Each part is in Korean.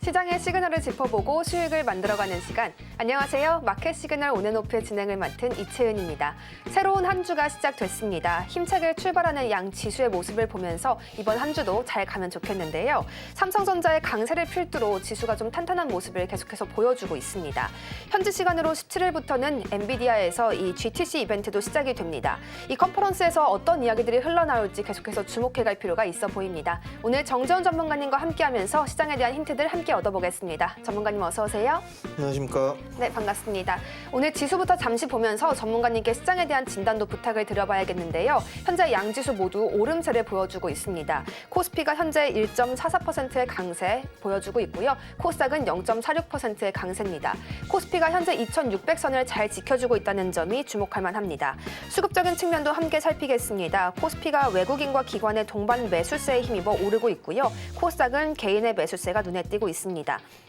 시장의 시그널을 짚어보고 수익을 만들어가는 시간. 안녕하세요. 마켓 시그널 온앤오프의 진행을 맡은 이채은입니다. 새로운 한 주가 시작됐습니다. 힘차게 출발하는 양 지수의 모습을 보면서 이번 한 주도 잘 가면 좋겠는데요. 삼성전자의 강세를 필두로 지수가 좀 탄탄한 모습을 계속해서 보여주고 있습니다. 현지 시간으로 17일부터는 엔비디아에서 이 GTC 이벤트도 시작이 됩니다. 이 컨퍼런스에서 어떤 이야기들이 흘러나올지 계속해서 주목해갈 필요가 있어 보입니다. 오늘 정재훈 전문가님과 함께하면서 시장에 대한 힌트들 함께 얻어보겠습니다. 전문가님 어서 오세요. 안녕하십니까. 네, 반갑습니다. 오늘 지수부터 잠시 보면서 전문가님께 시장에 대한 진단도 부탁을 드려봐야겠는데요. 현재 양지수 모두 오름세를 보여주고 있습니다. 코스피가 현재 1.44%의 강세 보여주고 있고요. 코스닥은 0.46%의 강세입니다. 코스피가 현재 2,600선을 잘 지켜주고 있다는 점이 주목할 만합니다. 수급적인 측면도 함께 살피겠습니다. 코스피가 외국인과 기관의 동반 매수세에 힘입어 오르고 있고요. 코스닥은 개인의 매수세가 눈에 띄고 있습니다.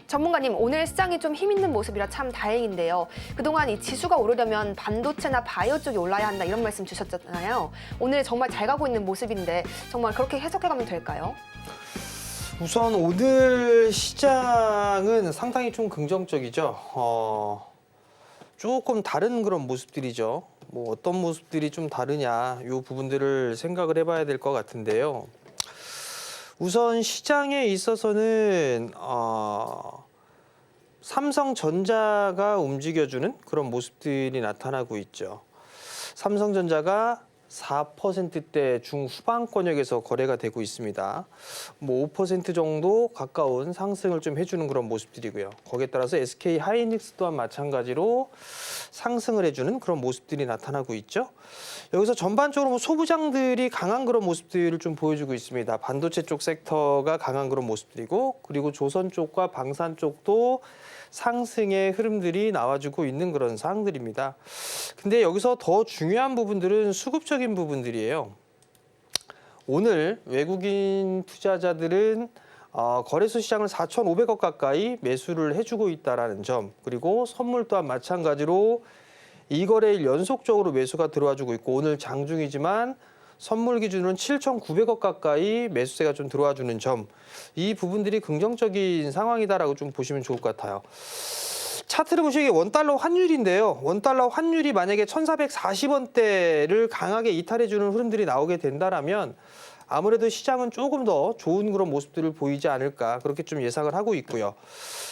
전문가님, 오늘 시장이 좀 힘있는 모습이라 참 다행인데요. 그동안 이 지수가 오르려면 반도체나 바이오 쪽이 올라야 한다 이런 말씀 주셨잖아요. 오늘 정말 잘 가고 있는 모습인데 정말 그렇게 해석해가면 될까요? 우선 오늘 시장은 상당히 좀 긍정적이죠. 조금 다른 그런 모습들이죠. 뭐 어떤 모습들이 좀 다르냐, 이 부분들을 생각을 해봐야 될 것 같은데요. 우선 시장에 있어서는 삼성전자가 움직여주는 그런 모습들이 나타나고 있죠. 삼성전자가 4%대 중후반권역에서 거래가 되고 있습니다. 뭐 5% 정도 가까운 상승을 좀 해주는 그런 모습들이고요. 거기에 따라서 SK 하이닉스 또한 마찬가지로 상승을 해주는 그런 모습들이 나타나고 있죠. 여기서 전반적으로 뭐 소부장들이 강한 그런 모습들을 좀 보여주고 있습니다. 반도체 쪽 섹터가 강한 그런 모습들이고, 그리고 조선 쪽과 방산 쪽도 상승의 흐름들이 나와주고 있는 그런 사항들입니다. 근데 여기서 더 중요한 부분들은 수급적인 부분들이에요. 오늘 외국인 투자자들은 거래소 시장을 4,500억 가까이 매수를 해주고 있다는 점, 그리고 선물 또한 마찬가지로 2거래일 연속적으로 매수가 들어와주고 있고, 오늘 장중이지만 선물 기준으로는 7,900억 가까이 매수세가 좀 들어와주는 점, 이 부분들이 긍정적인 상황이다라고 좀 보시면 좋을 것 같아요. 차트를 보시기에 원달러 환율인데요. 원달러 환율이 만약에 1,440원대를 강하게 이탈해주는 흐름들이 나오게 된다라면 아무래도 시장은 조금 더 좋은 그런 모습들을 보이지 않을까, 그렇게 좀 예상을 하고 있고요.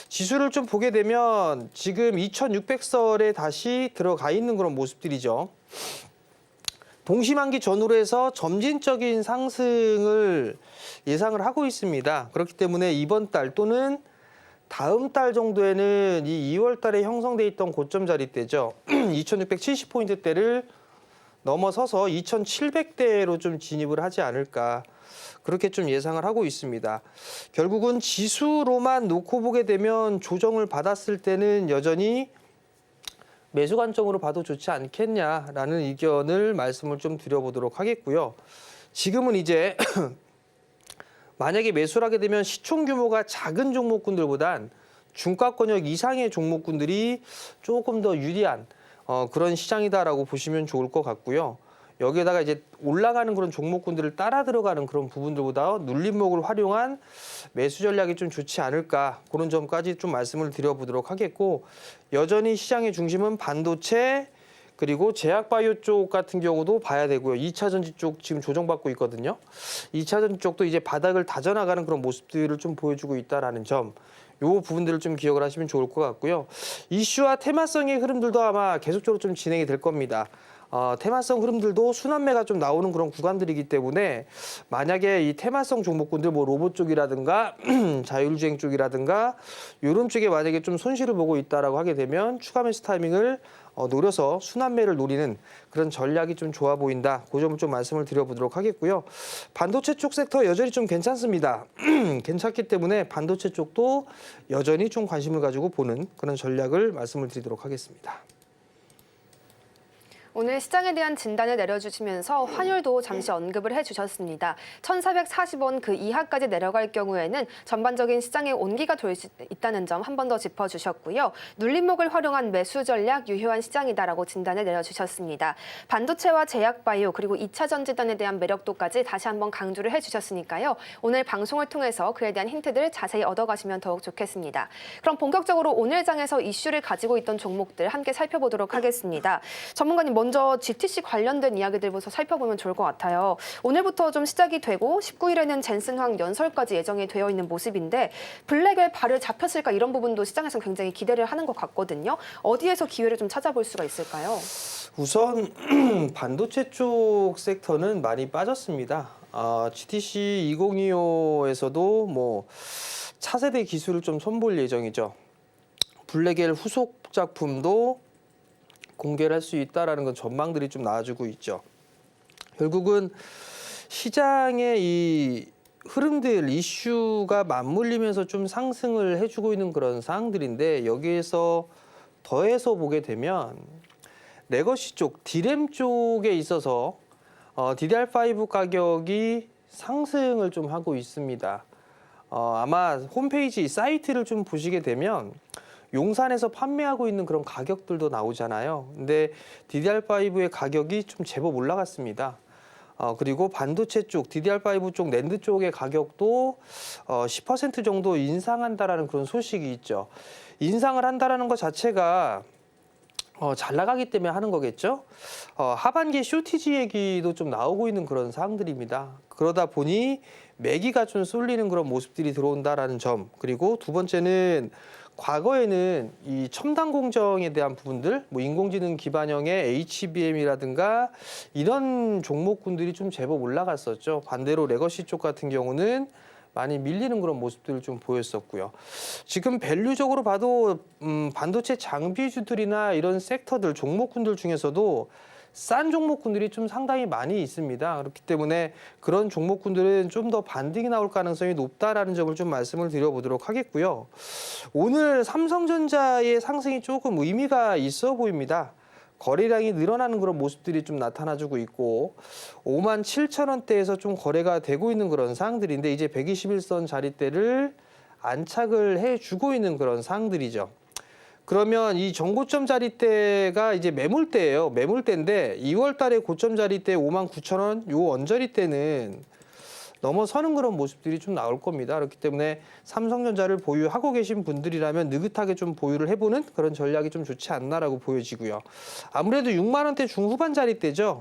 지수를 좀 보게 되면 지금 2,600선에 다시 들어가 있는 그런 모습들이죠. 동시만기 전후로 해서 점진적인 상승을 예상을 하고 있습니다. 그렇기 때문에 이번 달 또는 다음 달 정도에는 이 2월 달에 형성돼 있던 고점 자리대죠. 2670포인트대를 넘어서서 2700대로 좀 진입을 하지 않을까, 그렇게 좀 예상을 하고 있습니다. 결국은 지수로만 놓고 보게 되면 조정을 받았을 때는 여전히 매수 관점으로 봐도 좋지 않겠냐라는 의견을 말씀을 좀 드려보도록 하겠고요. 지금은 이제 만약에 매수를 하게 되면 시총 규모가 작은 종목군들보단 중가권역 이상의 종목군들이 조금 더 유리한 그런 시장이다라고 보시면 좋을 것 같고요. 여기에다가 이제 올라가는 그런 종목군들을 따라 들어가는 그런 부분들보다 눌림목을 활용한 매수 전략이 좀 좋지 않을까, 그런 점까지 좀 말씀을 드려보도록 하겠고, 여전히 시장의 중심은 반도체 그리고 제약바이오 쪽 같은 경우도 봐야 되고요. 2차 전지 쪽 지금 조정받고 있거든요. 2차 전지 쪽도 이제 바닥을 다져나가는 그런 모습들을 좀 보여주고 있다라는 점, 요 부분들을 좀 기억을 하시면 좋을 것 같고요. 이슈와 테마성의 흐름들도 아마 계속적으로 좀 진행이 될 겁니다. 테마성 흐름들도 순환매가 좀 나오는 그런 구간들이기 때문에 만약에 이 테마성 종목군들 뭐 로봇 쪽이라든가 자율주행 쪽이라든가 이런 쪽에 만약에 좀 손실을 보고 있다라고 하게 되면 추가 매수 타이밍을 노려서 순환매를 노리는 그런 전략이 좀 좋아 보인다. 그 점을 좀 말씀을 드려보도록 하겠고요. 반도체 쪽 섹터 여전히 좀 괜찮습니다. 괜찮기 때문에 반도체 쪽도 여전히 좀 관심을 가지고 보는 그런 전략을 말씀을 드리도록 하겠습니다. 오늘 시장에 대한 진단을 내려주시면서 환율도 잠시 언급을 해주셨습니다. 1,440원 그 이하까지 내려갈 경우에는 전반적인 시장에 온기가 돌 수 있다는 점 한 번 더 짚어주셨고요. 눌림목을 활용한 매수 전략 유효한 시장이다라고 진단을 내려주셨습니다. 반도체와 제약바이오 그리고 2차 전지단에 대한 매력도까지 다시 한번 강조를 해주셨으니까요. 오늘 방송을 통해서 그에 대한 힌트들 자세히 얻어가시면 더욱 좋겠습니다. 그럼 본격적으로 오늘 장에서 이슈를 가지고 있던 종목들 함께 살펴보도록 하겠습니다. 전문가님 먼저 GTC 관련된 이야기들부터 살펴보면 좋을 것 같아요. 오늘부터 좀 시작이 되고 19일에는 젠슨황 연설까지 예정이 되어 있는 모습인데 블랙에 발을 잡혔을까 이런 부분도 시장에서 굉장히 기대를 하는 것 같거든요. 어디에서 기회를 좀 찾아볼 수가 있을까요? 우선 반도체 쪽 섹터는 많이 빠졌습니다. GTC 2025에서도 뭐 차세대 기술을 좀 선보일 예정이죠. 블랙엘 후속 작품도 공개를 할 수 있다라는 건 전망들이 좀 나와주고 있죠. 결국은 시장의 이 흐름들, 이슈가 맞물리면서 좀 상승을 해주고 있는 그런 사항들인데 여기에서 더해서 보게 되면 레거시 쪽, D램 쪽에 있어서 DDR5 가격이 상승을 좀 하고 있습니다. 아마 홈페이지 사이트를 좀 보시게 되면 용산에서 판매하고 있는 그런 가격들도 나오잖아요. 근데 DDR5의 가격이 좀 제법 올라갔습니다. 그리고 반도체 쪽, DDR5 쪽, 낸드 쪽의 가격도 10% 정도 인상한다라는 그런 소식이 있죠. 인상을 한다라는 것 자체가 잘 나가기 때문에 하는 거겠죠. 하반기 쇼티지 얘기도 좀 나오고 있는 그런 사항들입니다. 그러다 보니 매기가 좀 쏠리는 그런 모습들이 들어온다라는 점. 그리고 두 번째는 과거에는 이 첨단 공정에 대한 부분들, 뭐 인공지능 기반형의 HBM이라든가 이런 종목군들이 좀 제법 올라갔었죠. 반대로 레거시 쪽 같은 경우는 많이 밀리는 그런 모습들을 좀 보였었고요. 지금 밸류적으로 봐도 반도체 장비주들이나 이런 섹터들, 종목군들 중에서도 싼 종목군들이 좀 상당히 많이 있습니다. 그렇기 때문에 그런 종목군들은 좀 더 반등이 나올 가능성이 높다라는 점을 좀 말씀을 드려보도록 하겠고요. 오늘 삼성전자의 상승이 조금 의미가 있어 보입니다. 거래량이 늘어나는 그런 모습들이 좀 나타나주고 있고 57,000원대에서 좀 거래가 되고 있는 그런 사항들인데 이제 121선 자리대를 안착을 해주고 있는 그런 사항들이죠. 그러면 이 정고점 자리대가 이제 매물대예요. 매물대인데 2월 달에 고점 자리대 59,000원 요 언저리대는 넘어서는 그런 모습들이 좀 나올 겁니다. 그렇기 때문에 삼성전자를 보유하고 계신 분들이라면 느긋하게 좀 보유를 해보는 그런 전략이 좀 좋지 않나라고 보여지고요. 아무래도 6만 원대 중후반 자리대죠.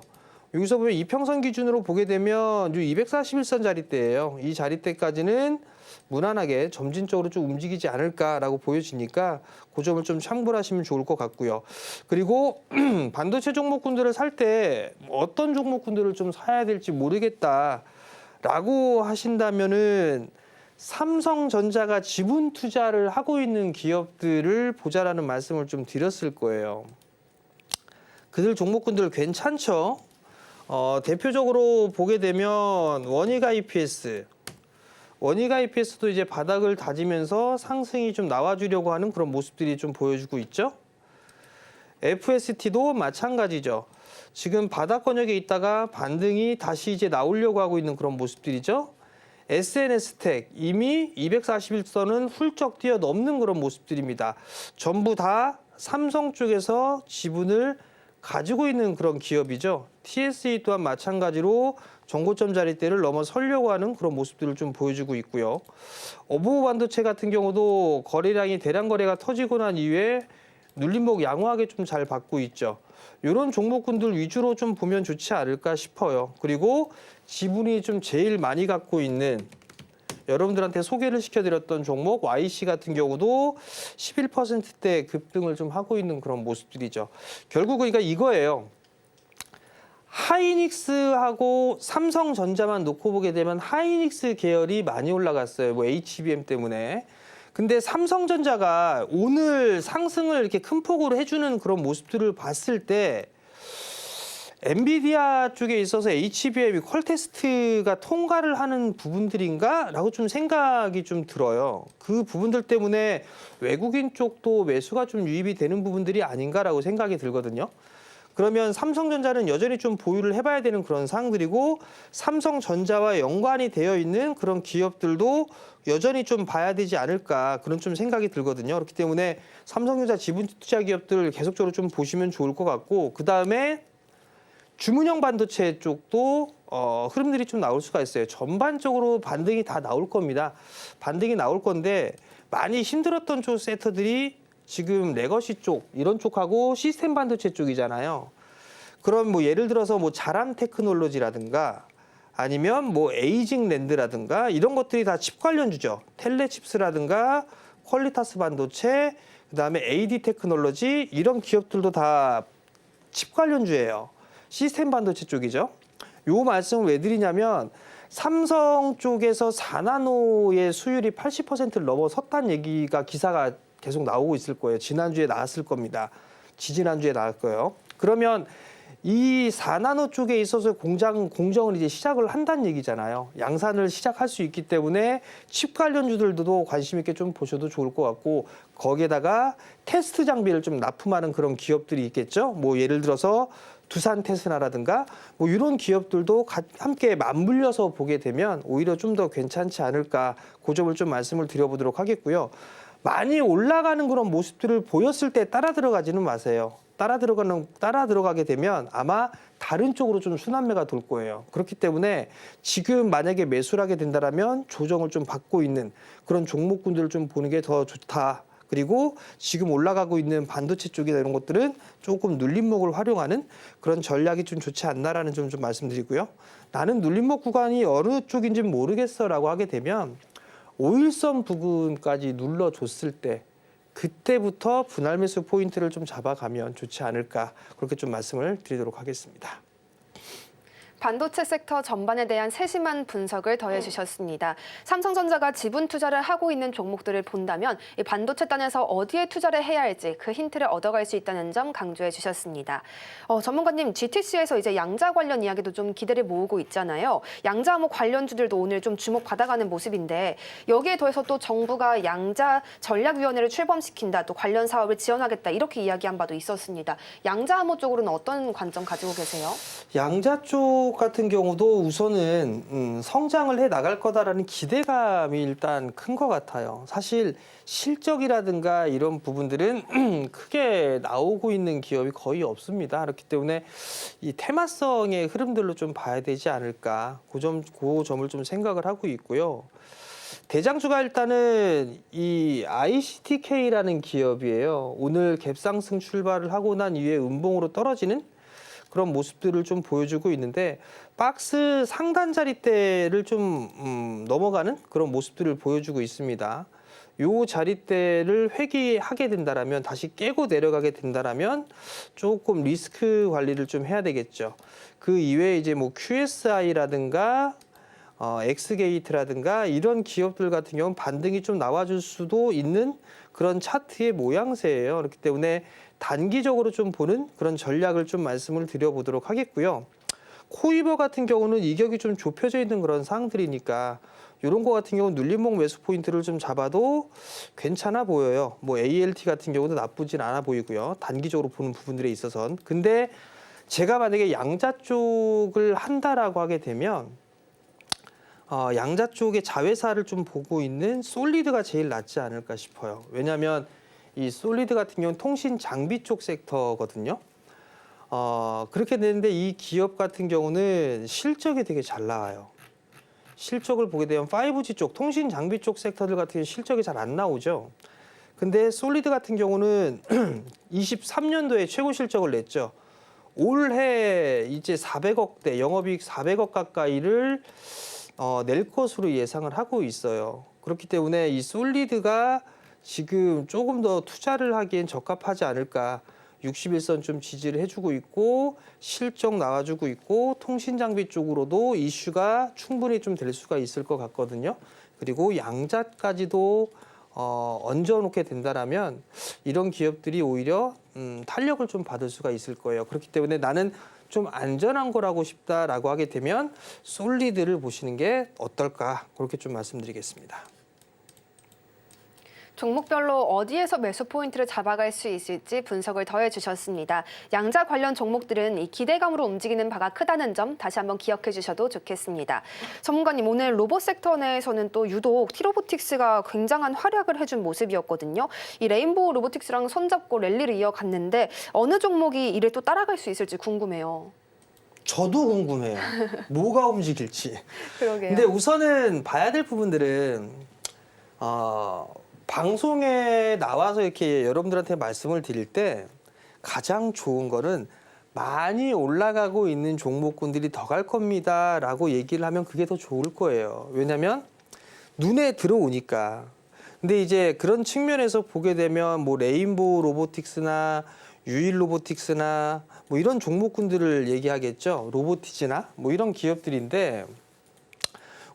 여기서 보면 이평선 기준으로 보게 되면 241선 자리대예요. 이 자리대까지는 무난하게 점진적으로 좀 움직이지 않을까라고 보여지니까 그 점을 좀 참고하시면 좋을 것 같고요. 그리고 반도체 종목군들을 살 때 어떤 종목군들을 좀 사야 될지 모르겠다라고 하신다면은 삼성전자가 지분 투자를 하고 있는 기업들을 보자라는 말씀을 좀 드렸을 거예요. 그들 종목군들 괜찮죠? 대표적으로 보게 되면 원익 IPS도 이제 바닥을 다지면서 상승이 좀 나와주려고 하는 그런 모습들이 좀 보여주고 있죠. FST도 마찬가지죠. 지금 바닥 권역에 있다가 반등이 다시 이제 나오려고 하고 있는 그런 모습들이죠. SNS텍 이미 241선은 훌쩍 뛰어넘는 그런 모습들입니다. 전부 다 삼성 쪽에서 지분을 가지고 있는 그런 기업이죠. TSE 또한 마찬가지로 정고점 자리대를 넘어서려고 하는 그런 모습들을 좀 보여주고 있고요. 어보브 반도체 같은 경우도 거래량이 대량 거래가 터지고 난 이후에 눌림목 양호하게 좀 잘 받고 있죠. 이런 종목군들 위주로 좀 보면 좋지 않을까 싶어요. 그리고 지분이 좀 제일 많이 갖고 있는 여러분들한테 소개를 시켜드렸던 종목 YC 같은 경우도 11%대 급등을 좀 하고 있는 그런 모습들이죠. 결국은 그러니까 이거예요. 하이닉스하고 삼성전자만 놓고 보게 되면 하이닉스 계열이 많이 올라갔어요. 뭐 HBM 때문에. 근데 삼성전자가 오늘 상승을 이렇게 큰 폭으로 해주는 그런 모습들을 봤을 때 엔비디아 쪽에 있어서 HBM이 퀄테스트가 통과를 하는 부분들인가? 라고 좀 생각이 좀 들어요. 그 부분들 때문에 외국인 쪽도 매수가 좀 유입이 되는 부분들이 아닌가라고 생각이 들거든요. 그러면 삼성전자는 여전히 좀 보유를 해봐야 되는 그런 사항들이고 삼성전자와 연관이 되어 있는 그런 기업들도 여전히 좀 봐야 되지 않을까 그런 좀 생각이 들거든요. 그렇기 때문에 삼성전자 지분 투자 기업들 계속적으로 좀 보시면 좋을 것 같고 그다음에 주문형 반도체 쪽도 흐름들이 좀 나올 수가 있어요. 전반적으로 반등이 다 나올 겁니다. 반등이 나올 건데 많이 힘들었던 쪽 섹터들이 지금 레거시 쪽 이런 쪽하고 시스템 반도체 쪽이잖아요. 그럼 뭐 예를 들어서 뭐 자람 테크놀로지라든가 아니면 뭐 에이징 랜드라든가 이런 것들이 다 칩 관련주죠. 텔레칩스라든가 퀄리타스 반도체 그다음에 AD 테크놀로지 이런 기업들도 다 칩 관련주예요. 시스템 반도체 쪽이죠. 요 말씀을 왜 드리냐면 삼성 쪽에서 4나노의 수율이 80%를 넘어섰다는 얘기가 기사가 계속 나오고 있을 거예요. 지난주에 나왔을 겁니다. 지지난주에 나올 거예요. 그러면 이 4나노 쪽에 있어서 공정을 이제 시작을 한다는 얘기잖아요. 양산을 시작할 수 있기 때문에 칩 관련주들도 관심 있게 좀 보셔도 좋을 것 같고 거기에다가 테스트 장비를 좀 납품하는 그런 기업들이 있겠죠. 뭐 예를 들어서 두산 테스나라든가 뭐 이런 기업들도 함께 맞물려서 보게 되면 오히려 좀 더 괜찮지 않을까 그 점을 좀 말씀을 드려보도록 하겠고요. 많이 올라가는 그런 모습들을 보였을 때 따라 들어가지는 마세요. 따라 들어가게 되면 아마 다른 쪽으로 좀 순환매가 돌 거예요. 그렇기 때문에 지금 만약에 매수를 하게 된다면 조정을 좀 받고 있는 그런 종목군들을 좀 보는 게 더 좋다. 그리고 지금 올라가고 있는 반도체 쪽이나 이런 것들은 조금 눌림목을 활용하는 그런 전략이 좀 좋지 않나라는 점 좀 말씀드리고요. 나는 눌림목 구간이 어느 쪽인지 모르겠어라고 하게 되면 5일선 부근까지 눌러줬을 때 그때부터 분할 매수 포인트를 좀 잡아가면 좋지 않을까 그렇게 좀 말씀을 드리도록 하겠습니다. 반도체 섹터 전반에 대한 세심한 분석을 더해주셨습니다. 삼성전자가 지분 투자를 하고 있는 종목들을 본다면 이 반도체 단에서 어디에 투자를 해야 할지 그 힌트를 얻어갈 수 있다는 점 강조해 주셨습니다. 전문가님, GTC에서 이제 양자 관련 이야기도 좀 기대를 모으고 있잖아요. 양자 암호 관련주들도 오늘 좀 주목받아가는 모습인데 여기에 더해서 또 정부가 양자 전략위원회를 출범시킨다, 또 관련 사업을 지원하겠다 이렇게 이야기한 바도 있었습니다. 양자 암호 쪽으로는 어떤 관점 가지고 계세요? 양자 쪽 같은 경우도 우선은 성장을 해 나갈 거다라는 기대감이 일단 큰 것 같아요. 사실 실적이라든가 이런 부분들은 크게 나오고 있는 기업이 거의 없습니다. 그렇기 때문에 이 테마성의 흐름들로 좀 봐야 되지 않을까 그 점을 좀 생각을 하고 있고요. 대장주가 일단은 이 ICTK라는 기업이에요. 오늘 갭상승 출발을 하고 난 이후에 음봉으로 떨어지는 그런 모습들을 좀 보여주고 있는데 박스 상단 자리대를 좀 넘어가는 그런 모습들을 보여주고 있습니다. 요 자리대를 회귀하게 된다라면 다시 깨고 내려가게 된다라면 조금 리스크 관리를 좀 해야 되겠죠. 그 이외에 이제 뭐 QSI라든가 엑스게이트라든가 이런 기업들 같은 경우는 반등이 좀 나와줄 수도 있는 그런 차트의 모양새예요. 그렇기 때문에 단기적으로 좀 보는 그런 전략을 좀 말씀을 드려보도록 하겠고요. 코이버 같은 경우는 이격이 좀 좁혀져 있는 그런 상황들이니까 이런 거 같은 경우는 눌림목 매수 포인트를 좀 잡아도 괜찮아 보여요. 뭐 ALT 같은 경우도 나쁘진 않아 보이고요. 단기적으로 보는 부분들에 있어서는. 근데 제가 만약에 양자 쪽을 한다라고 하게 되면 양자 쪽의 자회사를 좀 보고 있는 솔리드가 제일 낫지 않을까 싶어요. 왜냐하면 이 솔리드 같은 경우는 통신 장비 쪽 섹터거든요. 그렇게 되는데 이 기업 같은 경우는 실적이 되게 잘 나와요. 실적을 보게 되면 5G 쪽, 통신 장비 쪽 섹터들 같은 경우는 실적이 잘 안 나오죠. 근데 솔리드 같은 경우는 23년도에 최고 실적을 냈죠. 올해 이제 400억대, 영업이익 400억 가까이를 낼 것으로 예상을 하고 있어요. 그렇기 때문에 이 솔리드가 지금 조금 더 투자를 하기엔 적합하지 않을까. 61선 좀 지지를 해주고 있고 실적 나와주고 있고 통신 장비 쪽으로도 이슈가 충분히 좀 될 수가 있을 것 같거든요. 그리고 양자까지도 얹어놓게 된다라면 이런 기업들이 오히려 탄력을 좀 받을 수가 있을 거예요. 그렇기 때문에 나는 좀 안전한 거라고 싶다라고 하게 되면 솔리드를 보시는 게 어떨까 그렇게 좀 말씀드리겠습니다. 종목별로 어디에서 매수 포인트를 잡아갈 수 있을지 분석을 더해 주셨습니다. 양자 관련 종목들은 이 기대감으로 움직이는 바가 크다는 점 다시 한번 기억해 주셔도 좋겠습니다. 전문가님, 오늘 로봇 섹터 내에서는 또 유독 T로보틱스가 굉장한 활약을 해준 모습이었거든요. 이 레인보우 로보틱스랑 손잡고 랠리를 이어갔는데 어느 종목이 이를 또 따라갈 수 있을지 궁금해요. 저도 궁금해요. 뭐가 움직일지. 그러게요. 근데 우선은 봐야 될 부분들은 방송에 나와서 이렇게 여러분들한테 말씀을 드릴 때 가장 좋은 거는 많이 올라가고 있는 종목군들이 더 갈 겁니다라고 얘기를 하면 그게 더 좋을 거예요. 왜냐하면 눈에 들어오니까. 근데 이제 그런 측면에서 보게 되면 뭐 레인보우 로보틱스나 유일 로보틱스나 뭐 이런 종목군들을 얘기하겠죠. 로보티즈나 뭐 이런 기업들인데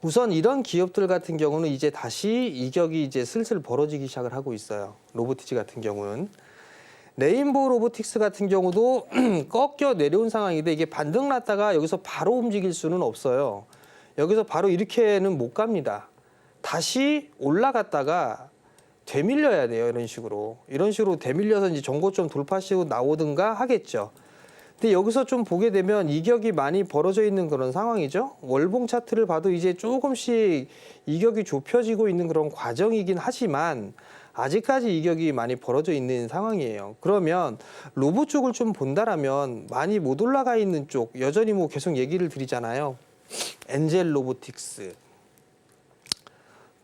우선 이런 기업들 같은 경우는 이제 다시 이격이 이제 슬슬 벌어지기 시작을 하고 있어요. 로보티즈 같은 경우는. 레인보우 로보틱스 같은 경우도 꺾여 내려온 상황인데 이게 반등 났다가 여기서 바로 움직일 수는 없어요. 여기서 바로 이렇게는 못 갑니다. 다시 올라갔다가 되밀려야 돼요. 이런 식으로. 이런 식으로 되밀려서 이제 정고점 돌파시고 나오든가 하겠죠. 근데 여기서 좀 보게 되면 이격이 많이 벌어져 있는 그런 상황이죠. 월봉 차트를 봐도 이제 조금씩 이격이 좁혀지고 있는 그런 과정이긴 하지만 아직까지 이격이 많이 벌어져 있는 상황이에요. 그러면 로봇 쪽을 좀 본다라면 많이 못 올라가 있는 쪽 여전히 뭐 계속 얘기를 드리잖아요. 엔젤 로보틱스,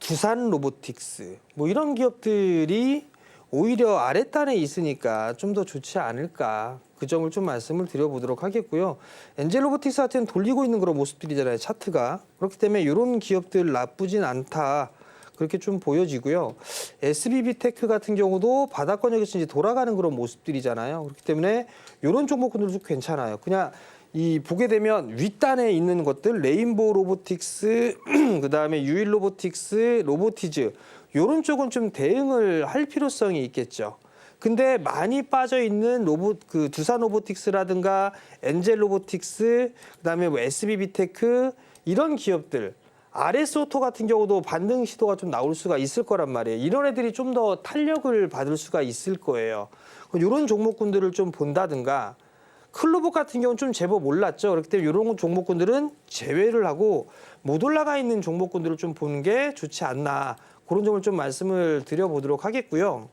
두산 로보틱스 뭐 이런 기업들이 오히려 아랫단에 있으니까 좀 더 좋지 않을까 그 점을 좀 말씀을 드려보도록 하겠고요. 엔젤 로보틱스 같은 돌리고 있는 그런 모습들이잖아요. 차트가. 그렇기 때문에 이런 기업들 나쁘진 않다. 그렇게 좀 보여지고요. SBB테크 같은 경우도 바닥권역에서 이제 돌아가는 그런 모습들이잖아요. 그렇기 때문에 이런 종목들도 괜찮아요. 그냥 이 보게 되면 윗단에 있는 것들 레인보우 로보틱스 그다음에 유일 로보틱스 로보티즈 이런 쪽은 좀 대응을 할 필요성이 있겠죠. 근데 많이 빠져 있는 로봇 그 두산 로보틱스라든가 엔젤 로보틱스 그다음에 뭐 SBB테크 이런 기업들 RS 오토 같은 경우도 반등 시도가 좀 나올 수가 있을 거란 말이에요. 이런 애들이 좀 더 탄력을 받을 수가 있을 거예요. 이런 종목군들을 좀 본다든가 클로버 같은 경우는 좀 제법 올랐죠. 그렇기 때문에 이런 종목군들은 제외를 하고 못 올라가 있는 종목군들을 좀 보는 게 좋지 않나. 그런 점을 좀 말씀을 드려보도록 하겠고요.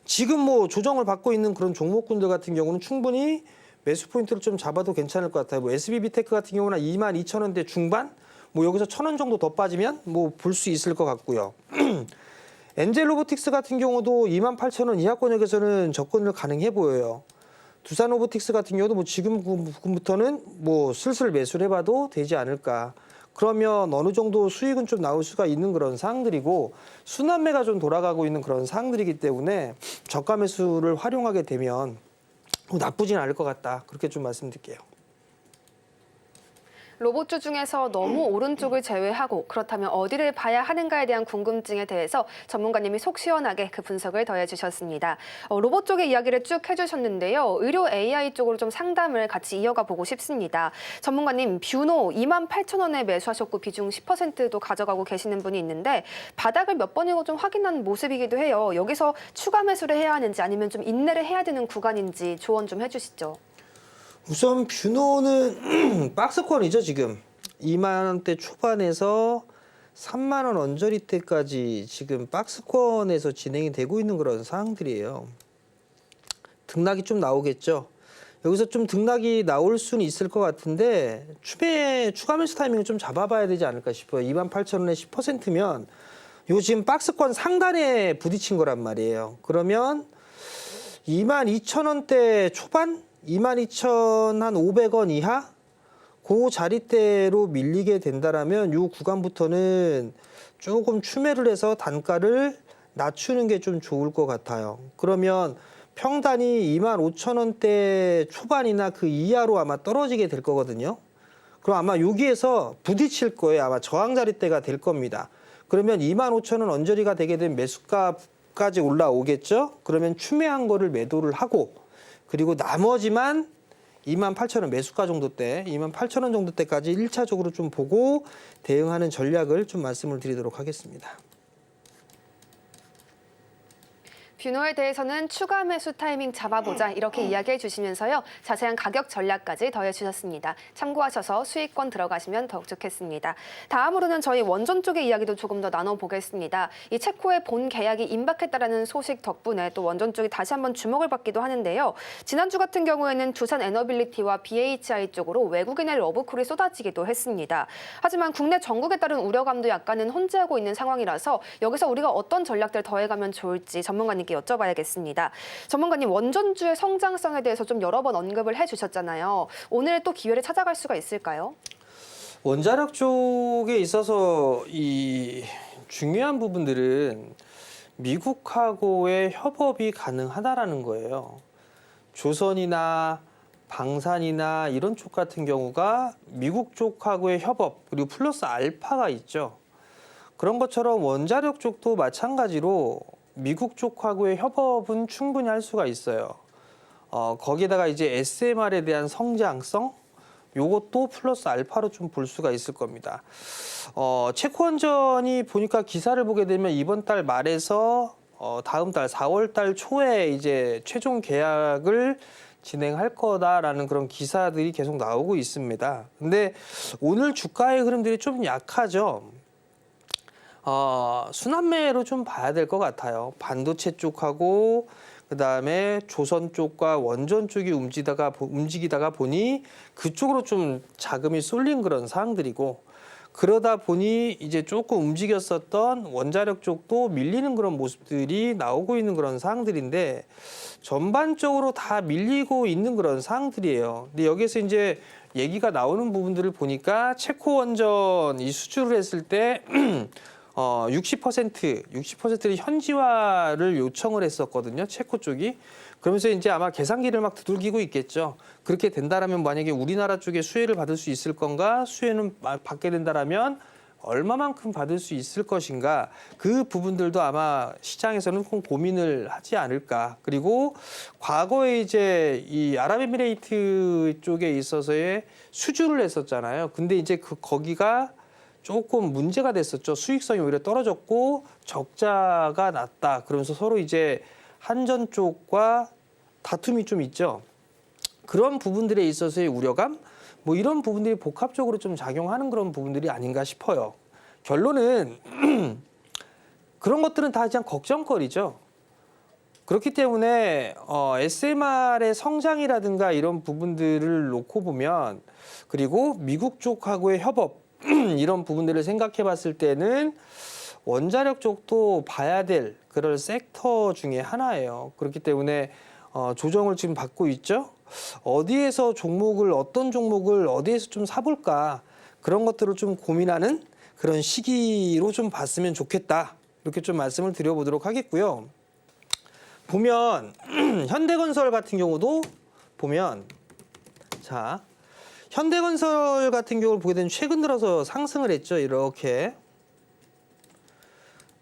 지금 뭐 조정을 받고 있는 그런 종목군들 같은 경우는 충분히 매수 포인트를 좀 잡아도 괜찮을 것 같아요. 뭐 SBB테크 같은 경우는 22,000원대 중반? 뭐 여기서 1,000원 정도 더 빠지면 뭐 볼 수 있을 것 같고요. 엔젤 로보틱스 같은 경우도 28,000원 이하권역에서는 접근을 가능해 보여요. 두산 로보틱스 같은 경우도 뭐 지금부터는 뭐 슬슬 매수를 해봐도 되지 않을까. 그러면 어느 정도 수익은 좀 나올 수가 있는 그런 상황들이고 순환매가 좀 돌아가고 있는 그런 상황들이기 때문에 저가 매수를 활용하게 되면 나쁘진 않을 것 같다. 그렇게 좀 말씀드릴게요. 로봇주 중에서 너무 오른쪽을 제외하고 그렇다면 어디를 봐야 하는가에 대한 궁금증에 대해서 전문가님이 속 시원하게 그 분석을 더해주셨습니다. 로봇 쪽의 이야기를 쭉 해주셨는데요. 의료 AI 쪽으로 좀 상담을 같이 이어가 보고 싶습니다. 전문가님, 뷰노 28,000원에 매수하셨고 비중 10%도 가져가고 계시는 분이 있는데 바닥을 몇 번이고 좀 확인한 모습이기도 해요. 여기서 추가 매수를 해야 하는지 아니면 좀 인내를 해야 되는 구간인지 조언 좀 해주시죠. 우선 뷰노는 박스권이죠. 지금 2만 원대 초반에서 3만 원 언저리 때까지 지금 박스권에서 진행이 되고 있는 그런 상황들이에요. 등락이 좀 나오겠죠. 여기서 좀 등락이 나올 수는 있을 것 같은데 추가 매수 타이밍을 좀 잡아봐야 되지 않을까 싶어요. 28,000원에 10%면 요 지금 박스권 상단에 부딪힌 거란 말이에요. 그러면 22,000원대 초반? 22,500원 이하? 그 자리대로 밀리게 된다라면 이 구간부터는 조금 추매를 해서 단가를 낮추는 게 좀 좋을 것 같아요. 그러면 평단이 25,000원대 초반이나 그 이하로 아마 떨어지게 될 거거든요. 그럼 아마 여기에서 부딪힐 거예요. 아마 저항 자리대가 될 겁니다. 그러면 25,000원 언저리가 되게 되면 매수가까지 올라오겠죠. 그러면 추매한 거를 매도를 하고 그리고 나머지만 28,000원 매수가 정도 때, 28,000원 정도 때까지 1차적으로 좀 보고 대응하는 전략을 좀 말씀을 드리도록 하겠습니다. 뷰노에 대해서는 추가 매수 타이밍 잡아보자 이렇게 이야기해 주시면서요. 자세한 가격 전략까지 더해 주셨습니다. 참고하셔서 수익권 들어가시면 더욱 좋겠습니다. 다음으로는 저희 원전 쪽의 이야기도 조금 더 나눠보겠습니다. 이 체코의 본 계약이 임박했다라는 소식 덕분에 또 원전 쪽이 다시 한번 주목을 받기도 하는데요. 지난주 같은 경우에는 두산 에너빌리티와 BHI 쪽으로 외국인의 러브콜이 쏟아지기도 했습니다. 하지만 국내 정국에 따른 우려감도 약간은 혼재하고 있는 상황이라서 여기서 우리가 어떤 전략들 더해가면 좋을지 전문가님께 여쭤봐야겠습니다. 전문가님, 원전주의 성장성에 대해서 좀 여러 번 언급을 해주셨잖아요. 오늘 또 기회를 찾아갈 수가 있을까요? 원자력 쪽에 있어서 이 중요한 부분들은 미국하고의 협업이 가능하다라는 거예요. 조선이나 방산이나 이런 쪽 같은 경우가 미국 쪽하고의 협업, 그리고 플러스 알파가 있죠. 그런 것처럼 원자력 쪽도 마찬가지로 미국 쪽하고의 협업은 충분히 할 수가 있어요. 거기에다가 이제 SMR에 대한 성장성, 요것도 플러스 알파로 좀 볼 수가 있을 겁니다. 체코원전이 보니까 기사를 보게 되면 이번 달 말에서 다음 달 4월 달 초에 이제 최종 계약을 진행할 거다라는 그런 기사들이 계속 나오고 있습니다. 근데 오늘 주가의 흐름들이 좀 약하죠. 순환매로 좀 봐야 될 것 같아요. 반도체 쪽하고 그다음에 조선 쪽과 원전 쪽이 움직이다가 보니 그쪽으로 좀 자금이 쏠린 그런 상황들이고, 그러다 보니 이제 조금 움직였었던 원자력 쪽도 밀리는 그런 모습들이 나오고 있는 그런 상황들인데, 전반적으로 다 밀리고 있는 그런 상황들이에요. 근데 여기서 이제 얘기가 나오는 부분들을 보니까 체코 원전 이 수주를 했을 때 60%를 현지화를 요청을 했었거든요. 체코 쪽이. 그러면서 이제 아마 계산기를 막 두들기고 있겠죠. 그렇게 된다라면 만약에 우리나라 쪽에 수혜를 받을 수 있을 건가? 수혜는 받게 된다라면 얼마만큼 받을 수 있을 것인가? 그 부분들도 아마 시장에서는 좀 고민을 하지 않을까. 그리고 과거에 이제 이 아랍에미레이트 쪽에 있어서의 수주를 했었잖아요. 근데 이제 거기가 조금 문제가 됐었죠. 수익성이 오히려 떨어졌고 적자가 났다. 그러면서 서로 이제 한전 쪽과 다툼이 좀 있죠. 그런 부분들에 있어서의 우려감, 뭐 이런 부분들이 복합적으로 좀 작용하는 그런 부분들이 아닌가 싶어요. 결론은 그런 것들은 다 그냥 걱정거리죠. 그렇기 때문에 SMR의 성장이라든가 이런 부분들을 놓고 보면, 그리고 미국 쪽하고의 협업 이런 부분들을 생각해 봤을 때는 원자력 쪽도 봐야 될 그런 섹터 중에 하나예요. 그렇기 때문에 조정을 지금 받고 있죠. 어디에서 어떤 종목을 어디에서 좀 사볼까, 그런 것들을 좀 고민하는 그런 시기로 좀 봤으면 좋겠다. 이렇게 좀 말씀을 드려보도록 하겠고요. 보면 현대건설 같은 경우도 보면, 자, 현대건설 같은 경우를 보게 되면 최근 들어서 상승을 했죠. 이렇게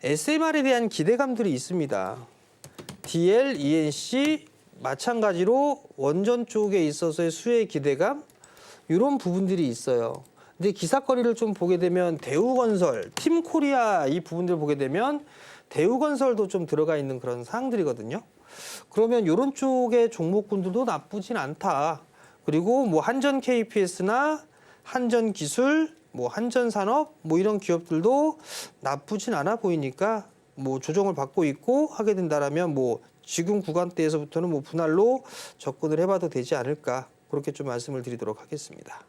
SMR에 대한 기대감들이 있습니다. DL, ENC 마찬가지로 원전 쪽에 있어서의 수혜 기대감, 이런 부분들이 있어요. 근데 기사거리를 좀 보게 되면 대우건설, 팀코리아 이 부분들을 보게 되면 대우건설도 좀 들어가 있는 그런 사항들이거든요. 그러면 이런 쪽의 종목군들도 나쁘진 않다. 그리고 뭐 한전 KPS나 한전 기술, 뭐 한전 산업, 뭐 이런 기업들도 나쁘진 않아 보이니까 뭐 조정을 받고 있고 하게 된다라면 뭐 지금 구간대에서부터는 뭐 분할로 접근을 해봐도 되지 않을까, 그렇게 좀 말씀을 드리도록 하겠습니다.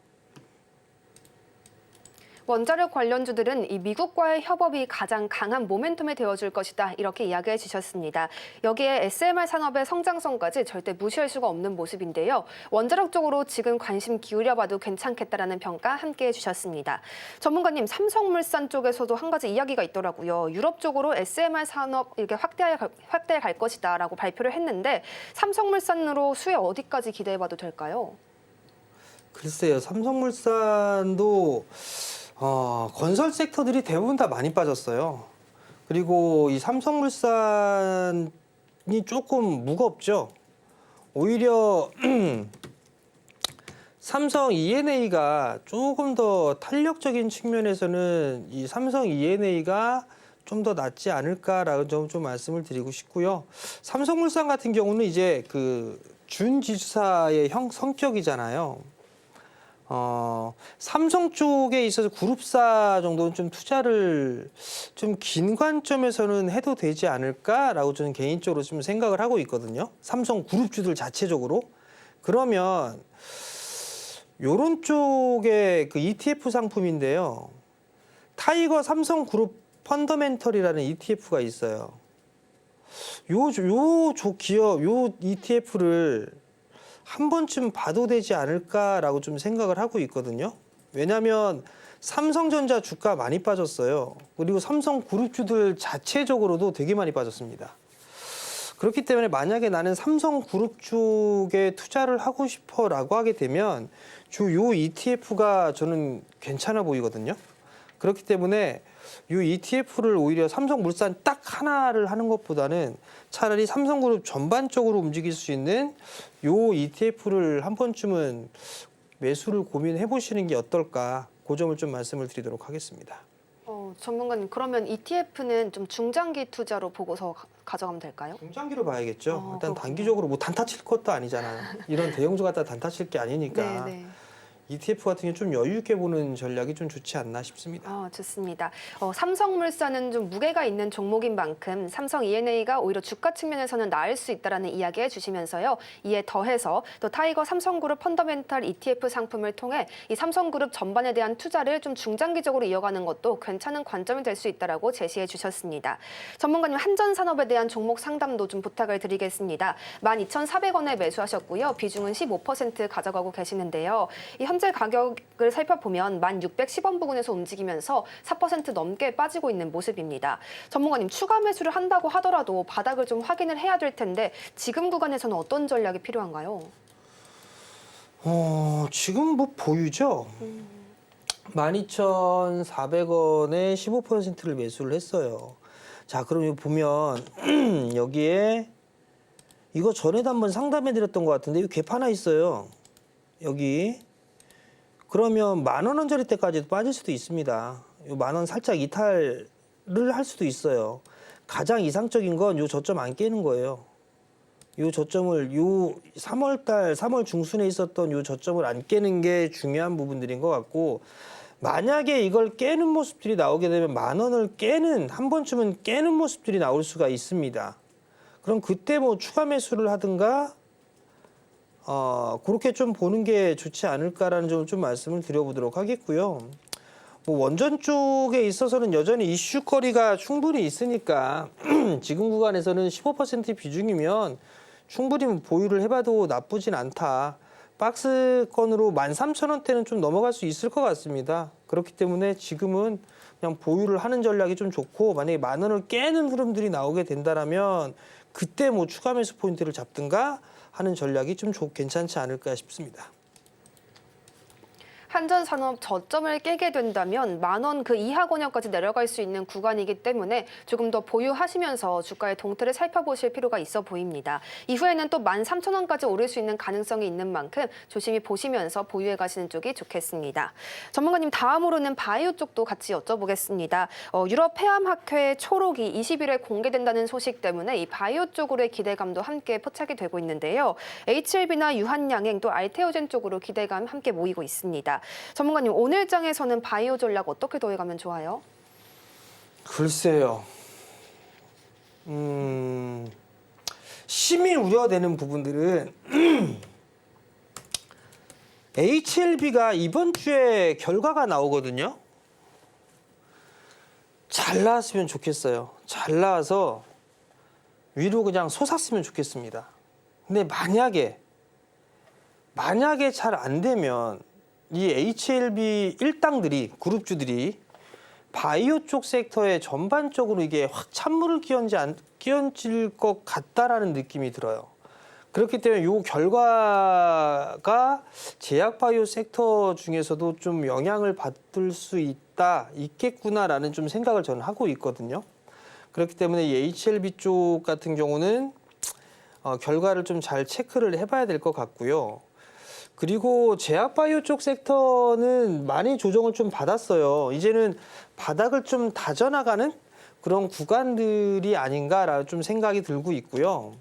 원자력 관련주들은 이 미국과의 협업이 가장 강한 모멘텀이 되어줄 것이다. 이렇게 이야기해 주셨습니다. 여기에 SMR 산업의 성장성까지 절대 무시할 수가 없는 모습인데요. 원자력 쪽으로 지금 관심 기울여봐도 괜찮겠다라는 평가 함께 해주셨습니다. 전문가님, 삼성물산 쪽에서도 한 가지 이야기가 있더라고요. 유럽 쪽으로 SMR 산업 이렇게 확대해 갈 것이다라고 발표를 했는데, 삼성물산으로 수혜 어디까지 기대해봐도 될까요? 글쎄요, 삼성물산도 건설 섹터들이 대부분 다 많이 빠졌어요. 그리고 이 삼성물산이 조금 무겁죠. 오히려 삼성 E&A가 조금 더 탄력적인 측면에서는 이 삼성 E&A가 좀 더 낫지 않을까라는 점 좀 말씀을 드리고 싶고요. 삼성물산 같은 경우는 이제 그 준지주사의 성격이잖아요. 삼성 쪽에 있어서 그룹사 정도는 좀 투자를 좀 긴 관점에서는 해도 되지 않을까라고 저는 개인적으로 좀 생각을 하고 있거든요. 삼성 그룹주들 자체적으로. 그러면 요런 쪽의 그 ETF 상품인데요. 타이거 삼성 그룹 펀더멘털이라는 ETF가 있어요. 요 기업, 요 ETF를 한 번쯤 봐도 되지 않을까라고 좀 생각을 하고 있거든요. 왜냐하면 삼성전자 주가 많이 빠졌어요. 그리고 삼성 그룹주들 자체적으로도 되게 많이 빠졌습니다. 그렇기 때문에 만약에 나는 삼성 그룹 쪽에 투자를 하고 싶어라고 하게 되면 요 ETF가 저는 괜찮아 보이거든요. 그렇기 때문에 이 ETF를 오히려 삼성물산 딱 하나를 하는 것보다는 차라리 삼성그룹 전반적으로 움직일 수 있는 이 ETF를 한 번쯤은 매수를 고민해 보시는 게 어떨까, 그 점을 좀 말씀을 드리도록 하겠습니다. 전문가님, 그러면 ETF는 좀 중장기 투자로 보고서 가져가면 될까요? 중장기로 봐야겠죠. 일단 그렇군요. 단기적으로 뭐 단타 칠 것도 아니잖아요. 이런 대형주 갖다 단타 칠 게 아니니까. 네. ETF 같은 경우 좀 여유 있게 보는 전략이 좀 좋지 않나 싶습니다. 좋습니다. 삼성물산은 좀 무게가 있는 종목인 만큼 삼성 E&A가 오히려 주가 측면에서는 나을 수 있다라는 이야기 해주시면서요. 이에 더해서 또 타이거 삼성그룹 펀더멘털 ETF 상품을 통해 이 삼성그룹 전반에 대한 투자를 좀 중장기적으로 이어가는 것도 괜찮은 관점이 될 수 있다라고 제시해 주셨습니다. 전문가님, 한전산업에 대한 종목 상담도 좀 부탁을 드리겠습니다. 12,400원에 매수하셨고요. 비중은 15% 가져가고 계시는데요. 이 현재 가격을 살펴보면 1,610원 부근에서 움직이면서 4% 넘게 빠지고 있는 모습입니다. 전문가님, 추가 매수를 한다고 하더라도 바닥을 좀 확인을 해야 될 텐데 지금 구간에서는 어떤 전략이 필요한가요? 지금 뭐 보유죠. 12,400원에 15%를 매수를 했어요. 자, 그럼 여기 보면 여기에 이거 전에도 한번 상담해 드렸던 것 같은데 여기 갭 하나 있어요. 여기. 그러면 10,000원짜리 때까지도 빠질 수도 있습니다. 요 10,000원 살짝 이탈을 할 수도 있어요. 가장 이상적인 건 요 저점 안 깨는 거예요. 요 저점을 요 3월 중순에 있었던 요 저점을 안 깨는 게 중요한 부분들인 것 같고, 만약에 이걸 깨는 모습들이 나오게 되면 10,000원을 깨는, 한 번쯤은 깨는 모습들이 나올 수가 있습니다. 그럼 그때 뭐 추가 매수를 하든가 그렇게 좀 보는 게 좋지 않을까라는 점을 좀 말씀을 드려보도록 하겠고요. 뭐 원전 쪽에 있어서는 여전히 이슈거리가 충분히 있으니까 지금 구간에서는 15% 비중이면 충분히 보유를 해봐도 나쁘진 않다. 박스권으로 13,000원대는 좀 넘어갈 수 있을 것 같습니다. 그렇기 때문에 지금은 그냥 보유를 하는 전략이 좀 좋고, 만약에 10,000원을 깨는 흐름들이 나오게 된다라면 그때 뭐 추가 매수 포인트를 잡든가 하는 전략이 좀 괜찮지 않을까 싶습니다. 한전산업 저점을 깨게 된다면 10,000원 그 이하 권역까지 내려갈 수 있는 구간이기 때문에 조금 더 보유하시면서 주가의 동태를 살펴보실 필요가 있어 보입니다. 이후에는 또 13,000원까지 오를 수 있는 가능성이 있는 만큼 조심히 보시면서 보유해 가시는 쪽이 좋겠습니다. 전문가님, 다음으로는 바이오 쪽도 같이 여쭤보겠습니다. 유럽 폐암학회 초록이 20일에 공개된다는 소식 때문에 이 바이오 쪽으로의 기대감도 함께 포착이 되고 있는데요. HLB나 유한양행 또 알테오젠 쪽으로 기대감 함께 모이고 있습니다. 전문가님, 오늘 장에서는 바이오 전략 어떻게 더해가면 좋아요? 글쎄요. 심히 우려되는 부분들은 HLB가 이번 주에 결과가 나오거든요. 잘 나왔으면 좋겠어요. 잘 나와서 위로 그냥 솟았으면 좋겠습니다. 근데 만약에 잘 안 되면 이 HLB 일당들이, 그룹주들이 바이오 쪽 섹터에 전반적으로 이게 확 찬물을 끼얹을 것 같다라는 느낌이 들어요. 그렇기 때문에 이 결과가 제약 바이오 섹터 중에서도 좀 영향을 받을 수 있겠구나라는 좀 생각을 저는 하고 있거든요. 그렇기 때문에 이 HLB 쪽 같은 경우는 결과를 좀 잘 체크를 해봐야 될 것 같고요. 그리고 제약바이오 쪽 섹터는 많이 조정을 좀 받았어요. 이제는 바닥을 좀 다져나가는 그런 구간들이 아닌가라는 좀 생각이 들고 있고요.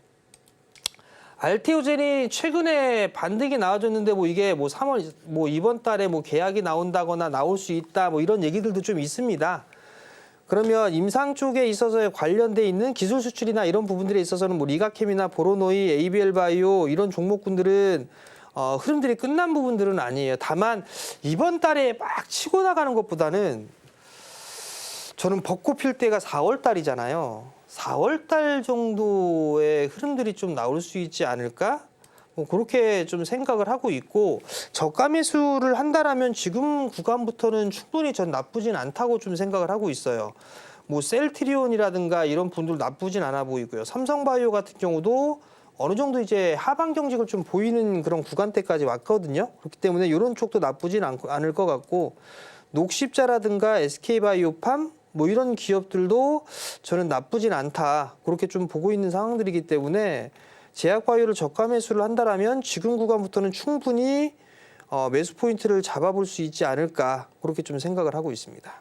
알테오젠이 최근에 반등이 나와줬는데 뭐 이게 뭐 3월 뭐 이번 달에 뭐 계약이 나온다거나 나올 수 있다 뭐 이런 얘기들도 좀 있습니다. 그러면 임상 쪽에 있어서 관련돼 있는 기술 수출이나 이런 부분들에 있어서는 뭐 리가캠이나 보로노이, ABL 바이오 이런 종목군들은 흐름들이 끝난 부분들은 아니에요. 다만 이번 달에 막 치고 나가는 것보다는 저는 벚꽃 필 때가 4월 달이잖아요. 4월 달 정도의 흐름들이 좀 나올 수 있지 않을까? 뭐 그렇게 좀 생각을 하고 있고, 저가 매수를 한다라면 지금 구간부터는 충분히 전 나쁘진 않다고 좀 생각을 하고 있어요. 뭐 셀트리온이라든가 이런 분들 나쁘진 않아 보이고요. 삼성바이오 같은 경우도 어느 정도 이제 하방 경직을 좀 보이는 그런 구간대까지 왔거든요. 그렇기 때문에 이런 쪽도 나쁘진 않을 것 같고, 녹십자라든가 SK바이오팜 뭐 이런 기업들도 저는 나쁘진 않다. 그렇게 좀 보고 있는 상황들이기 때문에 제약바이오를 저가 매수를 한다라면 지금 구간부터는 충분히 매수 포인트를 잡아볼 수 있지 않을까. 그렇게 좀 생각을 하고 있습니다.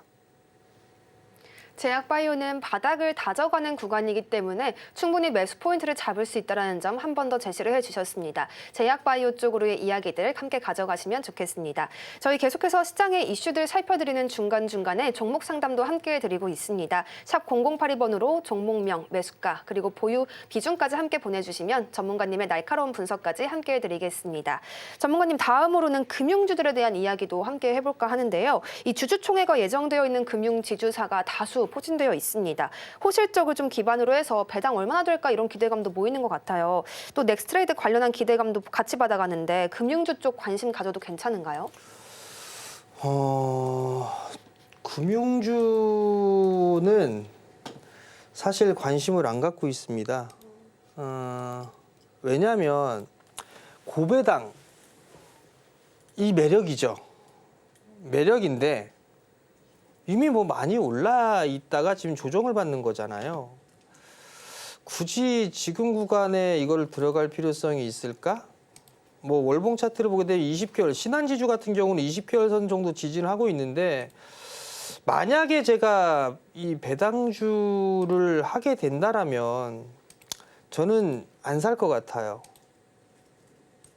제약바이오는 바닥을 다져가는 구간이기 때문에 충분히 매수 포인트를 잡을 수 있다는 점 한 번 더 제시를 해주셨습니다. 제약바이오 쪽으로의 이야기들 함께 가져가시면 좋겠습니다. 저희 계속해서 시장의 이슈들 살펴드리는 중간중간에 종목 상담도 함께 해드리고 있습니다. 샵 0082번으로 종목명, 매수가, 그리고 보유 비중까지 함께 보내주시면 전문가님의 날카로운 분석까지 함께 해드리겠습니다. 전문가님, 다음으로는 금융주들에 대한 이야기도 함께 해볼까 하는데요. 이 주주총회가 예정되어 있는 금융지주사가 다수 포진되어 있습니다. 호실적을 좀 기반으로 해서 배당 얼마나 될까 이런 기대감도 보이는 것 같아요. 또 넥스트레이드 관련한 기대감도 같이 받아가는데 금융주 쪽 관심 가져도 괜찮은가요? 금융주는 사실 관심을 안 갖고 있습니다. 왜냐하면 고배당 이 매력이죠. 매력인데 이미 뭐 많이 올라 있다가 지금 조정을 받는 거잖아요. 굳이 지금 구간에 이걸 들어갈 필요성이 있을까? 뭐 월봉 차트를 보게 되면 20개월, 신한지주 같은 경우는 20개월 선 정도 지지를 하고 있는데, 만약에 제가 이 배당주를 하게 된다라면 저는 안 살 것 같아요.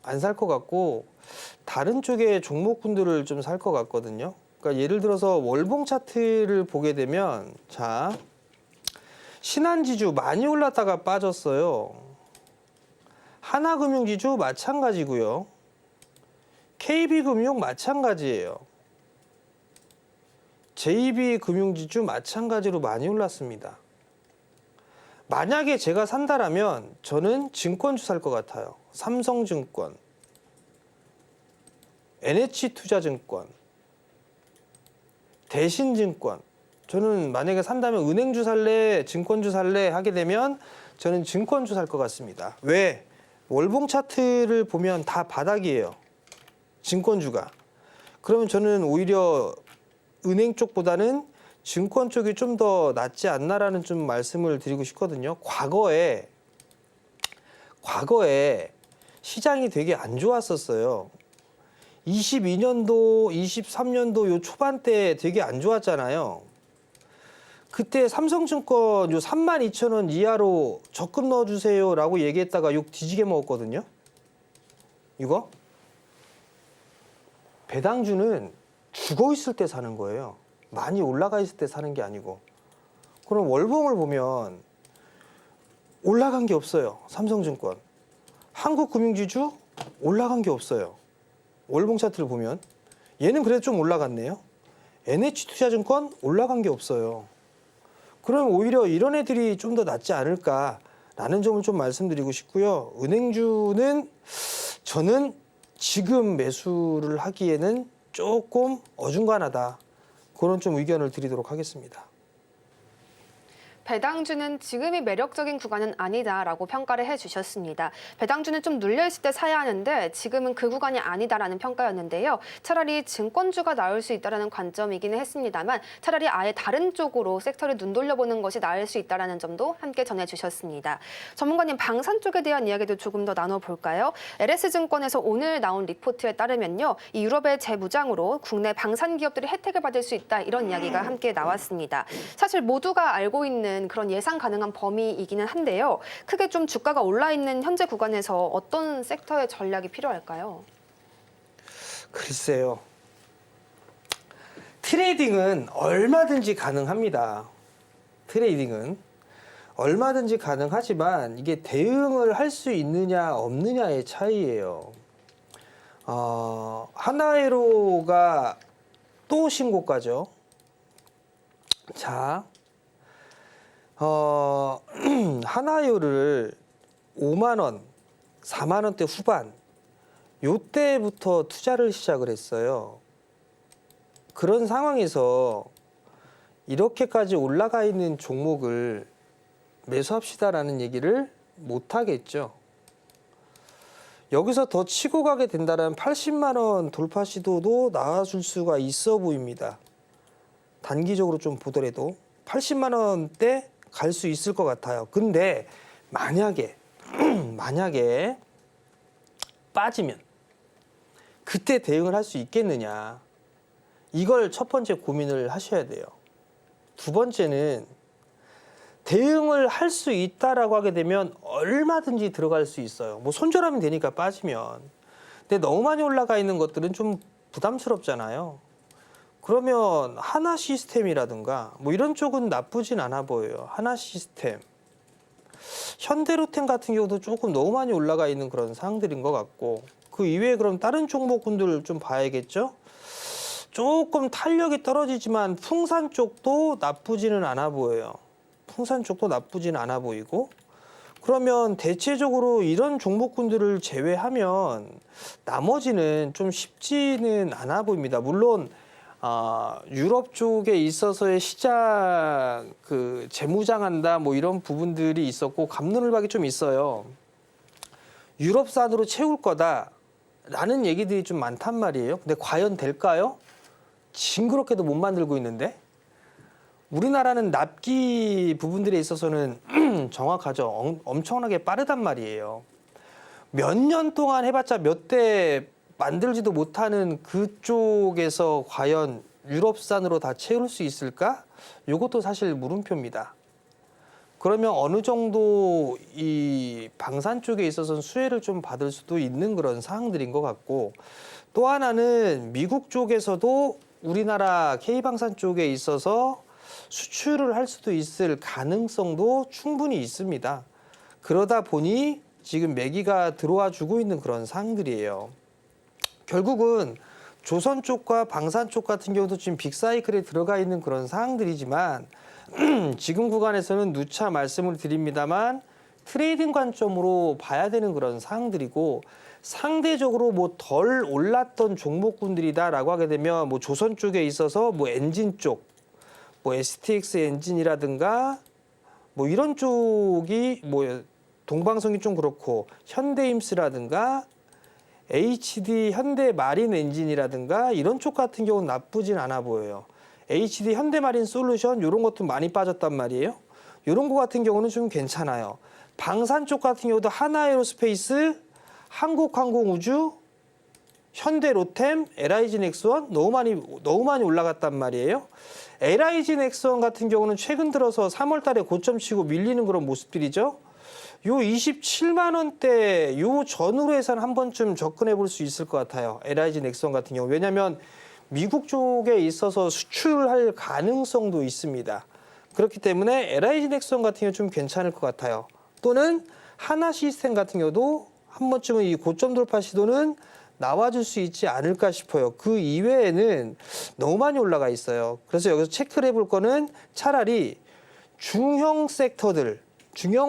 안 살 것 같고 다른 쪽의 종목군들을 좀 살 것 같거든요. 그러니까 예를 들어서 월봉 차트를 보게 되면, 자, 신한지주 많이 올랐다가 빠졌어요. 하나금융지주 마찬가지고요. KB금융 마찬가지예요. JB금융지주 마찬가지로 많이 올랐습니다. 만약에 제가 산다라면 저는 증권주 살 것 같아요. 삼성증권, NH투자증권, 대신증권. 저는 만약에 산다면 은행주 살래, 증권주 살래 하게 되면 저는 증권주 살 것 같습니다. 왜? 월봉 차트를 보면 다 바닥이에요. 증권주가. 그러면 저는 오히려 은행 쪽보다는 증권 쪽이 좀 더 낫지 않나라는 좀 말씀을 드리고 싶거든요. 과거에 시장이 되게 안 좋았었어요. 22년도, 23년도 요 초반때 되게 안 좋았잖아요. 그때 삼성증권 요 32,000원 이하로 적금 넣어주세요라고 얘기했다가 욕 뒤지게 먹었거든요. 이거 배당주는 죽어 있을 때 사는 거예요. 많이 올라가 있을 때 사는 게 아니고. 그럼 월봉을 보면 올라간 게 없어요. 삼성증권. 한국금융지주 올라간 게 없어요. 월봉 차트를 보면 얘는 그래도 좀 올라갔네요. NH투자증권 올라간 게 없어요. 그럼 오히려 이런 애들이 좀 더 낫지 않을까라는 점을 좀 말씀드리고 싶고요. 은행주는 저는 지금 매수를 하기에는 조금 어중간하다. 그런 좀 의견을 드리도록 하겠습니다. 배당주는 지금이 매력적인 구간은 아니다라고 평가를 해주셨습니다. 배당주는 좀 눌려있을 때 사야 하는데 지금은 그 구간이 아니다라는 평가였는데요. 차라리 증권주가 나올 수 있다는 관점이기는 했습니다만 차라리 아예 다른 쪽으로 섹터를 눈 돌려보는 것이 나을 수 있다는 점도 함께 전해주셨습니다. 전문가님, 방산 쪽에 대한 이야기도 조금 더 나눠볼까요? LS증권에서 오늘 나온 리포트에 따르면요. 이 유럽의 재무장으로 국내 방산 기업들이 혜택을 받을 수 있다, 이런 이야기가 함께 나왔습니다. 사실 모두가 알고 있는 그런 예상 가능한 범위이기는 한데요. 크게 좀 주가가 올라 있는 현재 구간에서 어떤 섹터의 전략이 필요할까요? 글쎄요. 트레이딩은 얼마든지 가능합니다. 트레이딩은 얼마든지 가능하지만 이게 대응을 할 수 있느냐 없느냐의 차이예요. 하나회로가 또 신고가죠. 자, 하나회로를 5만 원, 4만 원대 후반 요때부터 투자를 시작을 했어요. 그런 상황에서 이렇게까지 올라가 있는 종목을 매수합시다라는 얘기를 못 하겠죠. 여기서 더 치고 가게 된다면 80만 원 돌파 시도도 나와줄 수가 있어 보입니다. 단기적으로 좀 보더라도 80만 원대 갈 수 있을 것 같아요. 근데 만약에 빠지면 그때 대응을 할 수 있겠느냐, 이걸 첫 번째 고민을 하셔야 돼요. 두 번째는 대응을 할 수 있다라고 하게 되면 얼마든지 들어갈 수 있어요. 뭐 손절하면 되니까 빠지면. 근데 너무 많이 올라가 있는 것들은 좀 부담스럽잖아요. 그러면 하나 시스템이라든가 뭐 이런 쪽은 나쁘진 않아 보여요. 하나 시스템, 현대로템 같은 경우도 조금 너무 많이 올라가 있는 그런 상황들인 것 같고, 그 이외에 그럼 다른 종목군들 좀 봐야겠죠. 조금 탄력이 떨어지지만 풍산 쪽도 나쁘지는 않아 보여요. 풍산 쪽도 나쁘진 않아 보이고, 그러면 대체적으로 이런 종목군들을 제외하면 나머지는 좀 쉽지는 않아 보입니다. 물론 유럽 쪽에 있어서의 시장 재무장한다 뭐 이런 부분들이 있었고 갑론을박이 좀 있어요. 유럽산으로 채울 거다라는 얘기들이 좀 많단 말이에요. 근데 과연 될까요? 징그럽게도 못 만들고 있는데, 우리나라는 납기 부분들에 있어서는 정확하죠. 엄청나게 빠르단 말이에요. 몇 년 동안 해봤자 몇 대 만들지도 못하는 그쪽에서 과연 유럽산으로 다 채울 수 있을까? 이것도 사실 물음표입니다. 그러면 어느 정도 이 방산 쪽에 있어서는 수혜를 좀 받을 수도 있는 그런 상황들인 것 같고, 또 하나는 미국 쪽에서도 우리나라 K방산 쪽에 있어서 수출을 할 수도 있을 가능성도 충분히 있습니다. 그러다 보니 지금 매기가 들어와 주고 있는 그런 상황들이에요. 결국은 조선 쪽과 방산 쪽 같은 경우도 지금 빅사이클에 들어가 있는 그런 상황들이지만 지금 구간에서는 누차 말씀을 드립니다만 트레이딩 관점으로 봐야 되는 그런 상황들이고, 상대적으로 뭐 덜 올랐던 종목군들이다라고 하게 되면 뭐 조선 쪽에 있어서 뭐 엔진 쪽, 뭐 STX 엔진이라든가 뭐 이런 쪽이 뭐 동방성이 좀 그렇고, 현대임스라든가 HD 현대마린 엔진이라든가 이런 쪽 같은 경우는 나쁘진 않아 보여요. HD 현대마린 솔루션 이런 것도 많이 빠졌단 말이에요. 이런 거 같은 경우는 좀 괜찮아요. 방산 쪽 같은 경우도 하나에로스페이스, 한국항공우주, 현대로템, LIG 넥스원 너무 많이 올라갔단 말이에요. LIG 넥스원 같은 경우는 최근 들어서 3월 달에 고점 치고 밀리는 그런 모습들이죠. 요 27만 원대 요 전후로 해서는 한 번쯤 접근해 볼 수 있을 것 같아요. LIG 넥스원 같은 경우. 왜냐하면 미국 쪽에 있어서 수출할 가능성도 있습니다. 그렇기 때문에 LIG 넥스원 같은 경우 좀 괜찮을 것 같아요. 또는 하나 시스템 같은 경우도 한 번쯤은 이 고점 돌파 시도는 나와줄 수 있지 않을까 싶어요. 그 이외에는 너무 많이 올라가 있어요. 그래서 여기서 체크를 해볼 거는 차라리 중형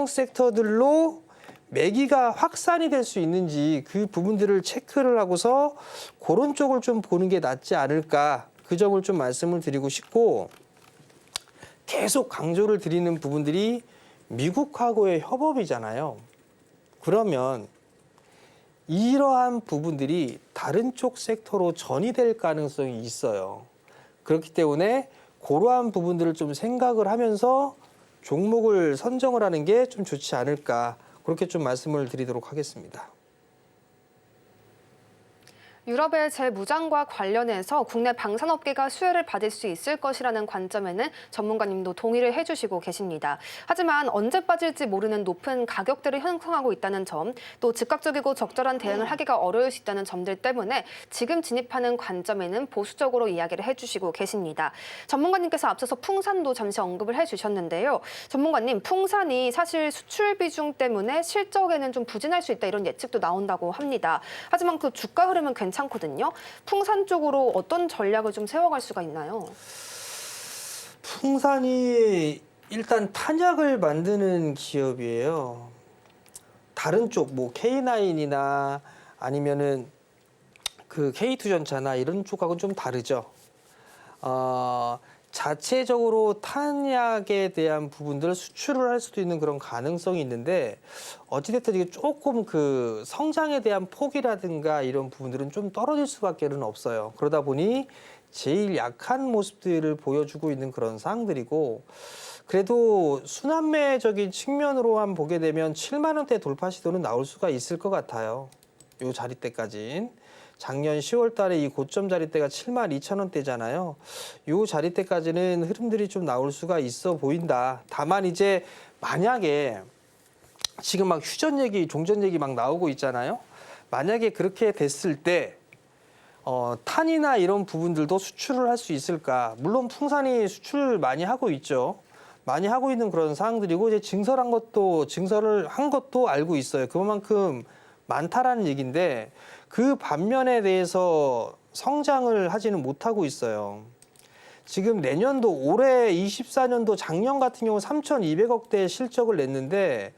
섹터들로 매기가 확산이 될 수 있는지 그 부분들을 체크를 하고서 그런 쪽을 좀 보는 게 낫지 않을까, 그 점을 좀 말씀을 드리고 싶고, 계속 강조를 드리는 부분들이 미국하고의 협업이잖아요. 그러면 이러한 부분들이 다른 쪽 섹터로 전이될 가능성이 있어요. 그렇기 때문에 그러한 부분들을 좀 생각을 하면서 종목을 선정을 하는 게 좀 좋지 않을까, 그렇게 좀 말씀을 드리도록 하겠습니다. 유럽의 재무장과 관련해서 국내 방산업계가 수혜를 받을 수 있을 것이라는 관점에는 전문가님도 동의를 해주시고 계십니다. 하지만 언제 빠질지 모르는 높은 가격들을 형성하고 있다는 점, 또 즉각적이고 적절한 대응을 하기가 어려울 수 있다는 점들 때문에 지금 진입하는 관점에는 보수적으로 이야기를 해주시고 계십니다. 전문가님께서 앞서서 풍산도 잠시 언급을 해주셨는데요. 전문가님, 풍산이 사실 수출 비중 때문에 실적에는 좀 부진할 수 있다, 이런 예측도 나온다고 합니다. 하지만 그 주가 흐름은 괜찮거든요. 풍산 쪽으로 어떤 전략을 좀 세워갈 수가 있나요? 풍산이 일단 탄약을 만드는 기업이에요. 다른 쪽, 뭐 K9이나 아니면은 그 K2전차나 이런 쪽하고는 좀 다르죠. 자체적으로 탄약에 대한 부분들을 수출을 할 수도 있는 그런 가능성이 있는데, 어찌됐든 이게 조금 그 성장에 대한 폭이라든가 이런 부분들은 좀 떨어질 수밖에는 없어요. 그러다 보니 제일 약한 모습들을 보여주고 있는 그런 상황들이고, 그래도 순환매적인 측면으로만 보게 되면 7만 원대 돌파 시도는 나올 수가 있을 것 같아요. 요 자리대까지. 작년 10월 달에 이 고점 자리대가 7만 2천 원대잖아요. 요 자리대까지는 흐름들이 좀 나올 수가 있어 보인다. 다만 이제 만약에 지금 막 휴전 얘기, 종전 얘기 막 나오고 있잖아요. 만약에 그렇게 됐을 때 탄이나 이런 부분들도 수출을 할 수 있을까? 물론 풍산이 수출 많이 하고 있죠. 많이 하고 있는 그런 상황들이고, 이제 증설을 한 것도 알고 있어요. 그만큼 많다라는 얘기인데, 그 반면에 대해서 성장을 하지는 못하고 있어요. 지금 내년도, 올해 24년도 작년 같은 경우 3,200억대 실적을 냈는데,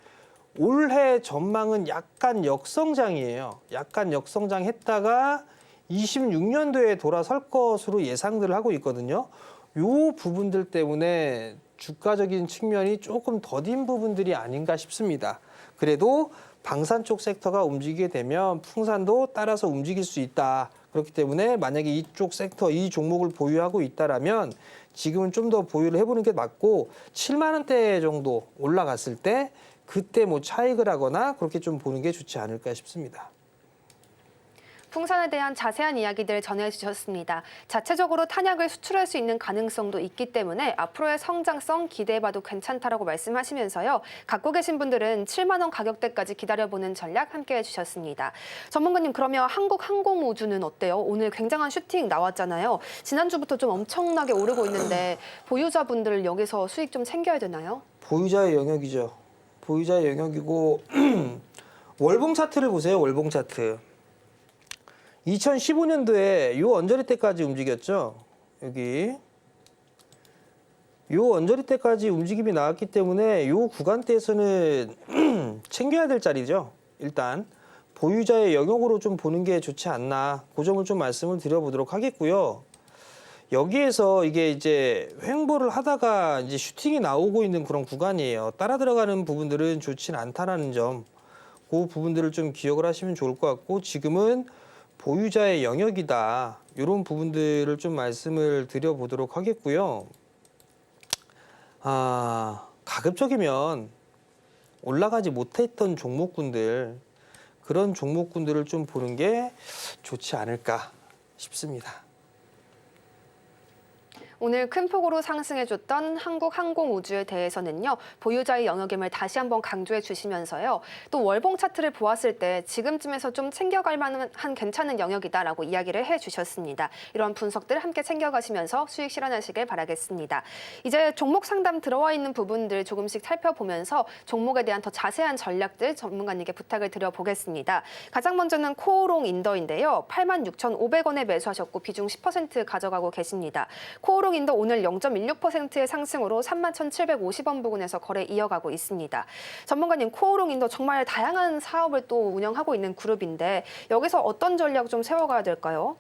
올해 전망은 약간 역성장이에요. 약간 역성장했다가 26년도에 돌아설 것으로 예상들을 하고 있거든요. 요 부분들 때문에 주가적인 측면이 조금 더딘 부분들이 아닌가 싶습니다. 그래도 방산 쪽 섹터가 움직이게 되면 풍산도 따라서 움직일 수 있다. 그렇기 때문에 만약에 이쪽 섹터, 이 종목을 보유하고 있다라면 지금은 좀 더 보유를 해보는 게 맞고, 7만 원대 정도 올라갔을 때 그때 뭐 차익을 하거나 그렇게 좀 보는 게 좋지 않을까 싶습니다. 풍산에 대한 자세한 이야기들 전해주셨습니다. 자체적으로 탄약을 수출할 수 있는 가능성도 있기 때문에 앞으로의 성장성 기대해봐도 괜찮다라고 말씀하시면서요. 갖고 계신 분들은 7만 원 가격대까지 기다려보는 전략 함께해 주셨습니다. 전문가님, 그러면 한국항공우주는 어때요? 오늘 굉장한 슈팅 나왔잖아요. 지난주부터 좀 엄청나게 오르고 있는데 보유자분들 여기서 수익 좀 챙겨야 되나요? 보유자의 영역이죠. 보유자의 영역이고 월봉 차트를 보세요. 월봉 차트. 2015년도에 요 언저리 때까지 움직였죠. 여기 요 언저리 때까지 움직임이 나왔기 때문에 요 구간대에서는 챙겨야 될 자리죠. 일단 보유자의 영역으로 좀 보는 게 좋지 않나, 그 점을 좀 말씀을 드려보도록 하겠고요. 여기에서 이게 이제 횡보를 하다가 이제 슈팅이 나오고 있는 그런 구간이에요. 따라 들어가는 부분들은 좋진 않다라는 점, 그 부분들을 좀 기억을 하시면 좋을 것 같고, 지금은 보유자의 영역이다, 이런 부분들을 좀 말씀을 드려보도록 하겠고요. 가급적이면 올라가지 못했던 종목군들, 그런 종목군들을 좀 보는 게 좋지 않을까 싶습니다. 오늘 큰 폭으로 상승해줬던 한국항공우주에 대해서는요, 보유자의 영역임을 다시 한번 강조해 주시면서요, 또 월봉 차트를 보았을 때 지금쯤에서 좀 챙겨갈 만한 괜찮은 영역이다라고 이야기를 해주셨습니다. 이런 분석들 함께 챙겨가시면서 수익 실현하시길 바라겠습니다. 이제 종목 상담 들어와 있는 부분들 조금씩 살펴보면서 종목에 대한 더 자세한 전략들 전문가님께 부탁을 드려보겠습니다. 가장 먼저는 코오롱 인더인데요. 86,500원에 매수하셨고 비중 10% 가져가고 계십니다. 코오롱 인더 오늘 0.16%의 상승으로 31,750원 부근에서 거래 이어가고 있습니다. 전문가님, 코오롱 인더 정말 다양한 사업을 또 운영하고 있는 그룹인데 여기서 어떤 전략 좀 세워가야 될까요?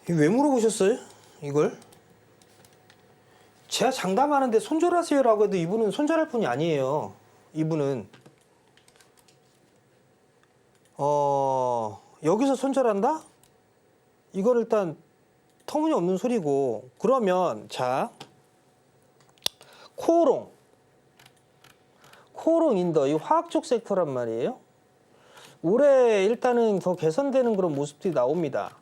왜 물어보셨어요? 이걸? 제가 장담하는데 손절하세요라고 해도 이분은 손절할 분이 아니에요. 이분은 여기서 손절한다? 이건 일단 터무니없는 소리고. 그러면 자, 코오롱 인더 이 화학 쪽 섹터란 말이에요. 올해 일단은 더 개선되는 그런 모습들이 나옵니다.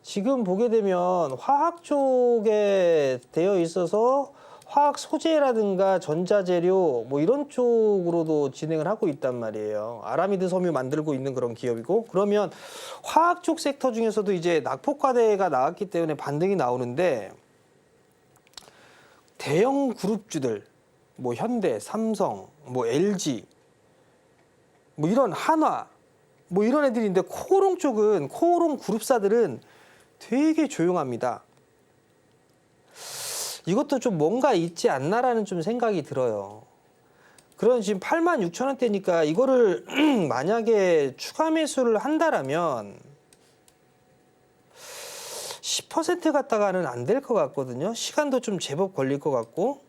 지금 보게 되면 화학 쪽에 되어 있어서 화학 소재라든가 전자재료 뭐 이런 쪽으로도 진행을 하고 있단 말이에요. 아라미드 섬유 만들고 있는 그런 기업이고. 그러면 화학 쪽 섹터 중에서도 이제 낙폭과대가 나왔기 때문에 반등이 나오는데, 대형 그룹주들 뭐 현대, 삼성, 뭐 LG, 뭐 이런 한화, 뭐 이런 애들인데 코오롱 쪽은, 코오롱 그룹사들은 되게 조용합니다. 이것도 좀 뭔가 있지 않나라는 좀 생각이 들어요. 그런 지금 86,000원대니까 이거를 만약에 추가 매수를 한다라면 10% 갔다가는 안 될 것 같거든요. 시간도 좀 제법 걸릴 것 같고,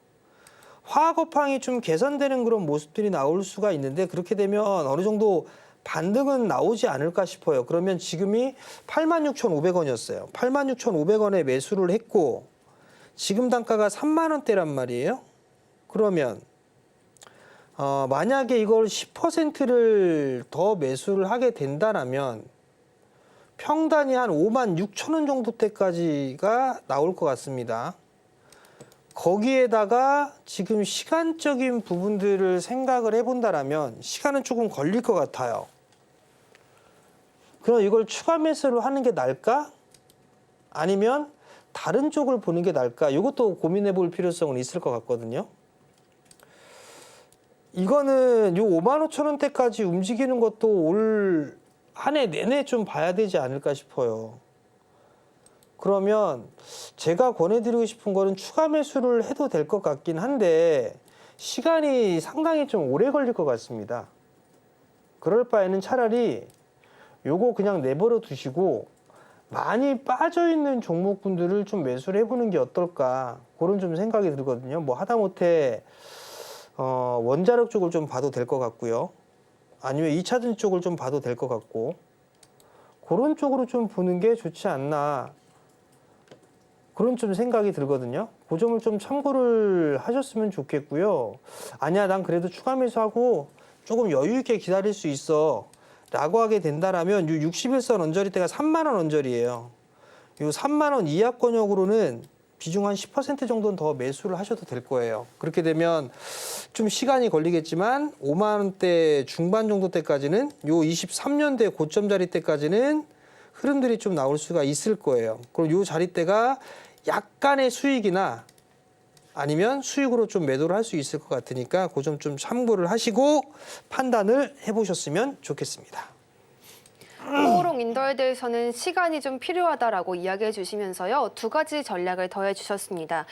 화학업황이 좀 개선되는 그런 모습들이 나올 수가 있는데, 그렇게 되면 어느 정도 반등은 나오지 않을까 싶어요. 그러면 지금이 86,500원이었어요. 86,500원에 매수를 했고 지금 단가가 3만 원대란 말이에요. 그러면 만약에 이걸 10%를 더 매수를 하게 된다면 평단이 한 56,000원 정도 때까지가 나올 것 같습니다. 거기에다가 지금 시간적인 부분들을 생각을 해본다라면 시간은 조금 걸릴 것 같아요. 그럼 이걸 추가 매수를 하는 게 나을까? 아니면 다른 쪽을 보는 게 나을까? 이것도 고민해 볼 필요성은 있을 것 같거든요. 이거는 요 55,000원대까지 움직이는 것도 올 한 해 내내 좀 봐야 되지 않을까 싶어요. 그러면 제가 권해드리고 싶은 거는 추가 매수를 해도 될 것 같긴 한데 시간이 상당히 좀 오래 걸릴 것 같습니다. 그럴 바에는 차라리 요거 그냥 내버려 두시고 많이 빠져있는 종목분들을 좀 매수를 해보는 게 어떨까, 그런 좀 생각이 들거든요. 뭐 하다못해 원자력 쪽을 좀 봐도 될 것 같고요. 아니면 2차전지 쪽을 좀 봐도 될 것 같고, 그런 쪽으로 좀 보는 게 좋지 않나, 그런 좀 생각이 들거든요. 그 점을 좀 참고를 하셨으면 좋겠고요. 아니야, 난 그래도 추가 매수하고 조금 여유 있게 기다릴 수 있어 라고 하게 된다라면 이 61선 언저리대가 3만 원 언저리예요. 이 3만 원 이하권역으로는 비중 한 10% 정도는 더 매수를 하셔도 될 거예요. 그렇게 되면 좀 시간이 걸리겠지만 5만 원대 중반 정도 때까지는, 요 23년대 고점 자리 때까지는 흐름들이 좀 나올 수가 있을 거예요. 그럼 요 자리대가 약간의 수익이나 아니면 수익으로 좀 매도를 할 수 있을 것 같으니까 그 점 좀 참고를 하시고 판단을 해보셨으면 좋겠습니다. 코오롱 인더에 대해서는 시간이 좀 필요하다라고 이야기해 주시면서요. 두 가지 전략을 더해 주셨습니다.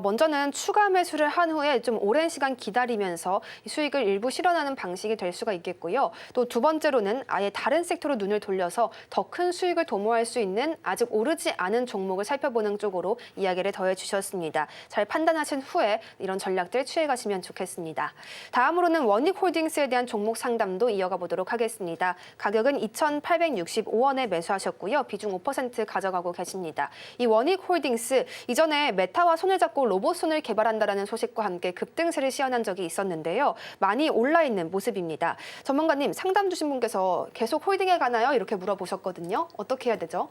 먼저는 추가 매수를 한 후에 좀 오랜 시간 기다리면서 수익을 일부 실현하는 방식이 될 수가 있겠고요. 또 두 번째로는 아예 다른 섹터로 눈을 돌려서 더 큰 수익을 도모할 수 있는 아직 오르지 않은 종목을 살펴보는 쪽으로 이야기를 더해 주셨습니다. 잘 판단하신 후에 이런 전략들 취해 가시면 좋겠습니다. 다음으로는 원익홀딩스에 대한 종목 상담도 이어가 보도록 하겠습니다. 가격은 2,865원에 매수하셨고요. 비중 5% 가져가고 계십니다. 이 원익홀딩스, 이전에 메타와 손을 잡고 로봇손을 개발한다는 소식과 함께 급등세를 시현한 적이 있었는데요. 많이 올라있는 모습입니다. 전문가님, 상담 주신 분께서 계속 홀딩해 가나요? 이렇게 물어보셨거든요. 어떻게 해야 되죠?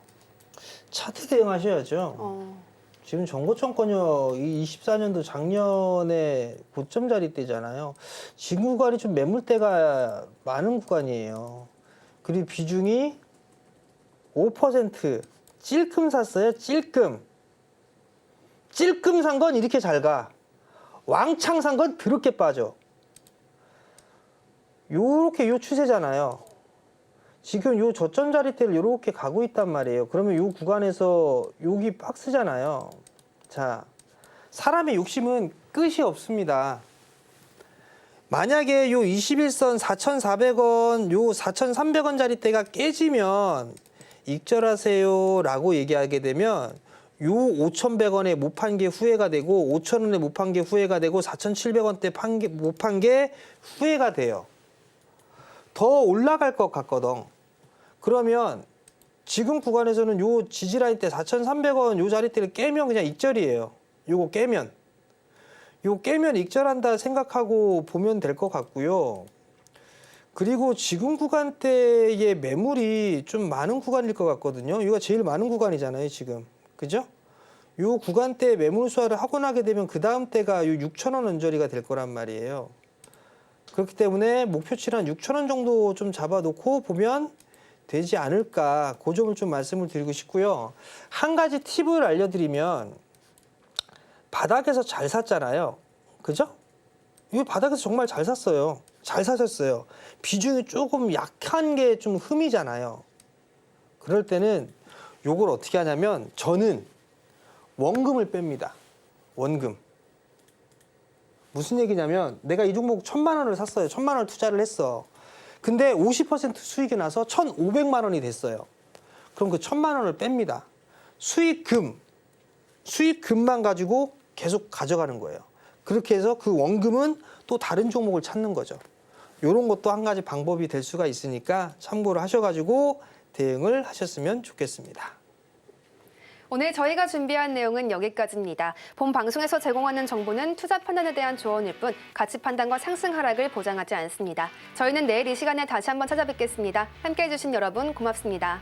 차트 대응하셔야죠. 지금 정보청권역 24년도 작년에 고점 자리 때잖아요. 지금 구간이 좀 매물대가 많은 구간이에요. 그리고 비중이 5%, 찔끔 샀어요. 찔끔 산 건 이렇게 잘 가. 왕창 산 건 더럽게 빠져. 요렇게 요 추세잖아요. 지금 요 저점 자리대를 요렇게 가고 있단 말이에요. 그러면 요 구간에서 여기 박스잖아요. 자, 사람의 욕심은 끝이 없습니다. 만약에 요 21선 4,400원, 요 4,300원 자리대가 깨지면 익절하세요 라고 얘기하게 되면 요 5,100원에 못 판 게 후회가 되고 5,000원에 못 판 게 후회가 되고 4,700원대 못 판 게 후회가 돼요. 더 올라갈 것 같거든. 그러면 지금 구간에서는 요 지지라인 때 4,300원 요 자리대를 깨면 그냥 익절이에요. 요거 깨면. 요 깨면 익절한다 생각하고 보면 될 것 같고요. 그리고 지금 구간대의 매물이 좀 많은 구간일 것 같거든요. 이거 제일 많은 구간이잖아요, 지금. 그죠? 요 구간대 매물 수화를 하고 나게 되면 그 다음 때가 요 6,000원 언저리가 될 거란 말이에요. 그렇기 때문에 목표치를 한 6,000원 정도 좀 잡아놓고 보면 되지 않을까, 그 점을 좀 말씀을 드리고 싶고요. 한 가지 팁을 알려드리면 바닥에서 잘 샀잖아요. 그죠? 이거 바닥에서 정말 잘 샀어요. 잘 사셨어요. 비중이 조금 약한 게 좀 흠이잖아요. 그럴 때는 요걸 어떻게 하냐면 저는 원금을 뺍니다. 원금. 무슨 얘기냐면 내가 이 종목 1,000만 원을 샀어요. 1,000만 원을 투자를 했어. 근데 50% 수익이 나서 1,500만 원이 됐어요. 그럼 그 1,000만 원을 뺍니다. 수익금만 가지고 계속 가져가는 거예요. 그렇게 해서 그 원금은 또 다른 종목을 찾는 거죠. 이런 것도 한 가지 방법이 될 수가 있으니까 참고를 하셔가지고 대응을 하셨으면 좋겠습니다. 오늘 저희가 준비한 내용은 여기까지입니다. 본 방송에서 제공하는 정보는 투자 판단에 대한 조언일 뿐 가치 판단과 상승 하락을 보장하지 않습니다. 저희는 내일 이 시간에 다시 한번 찾아뵙겠습니다. 함께해 주신 여러분 고맙습니다.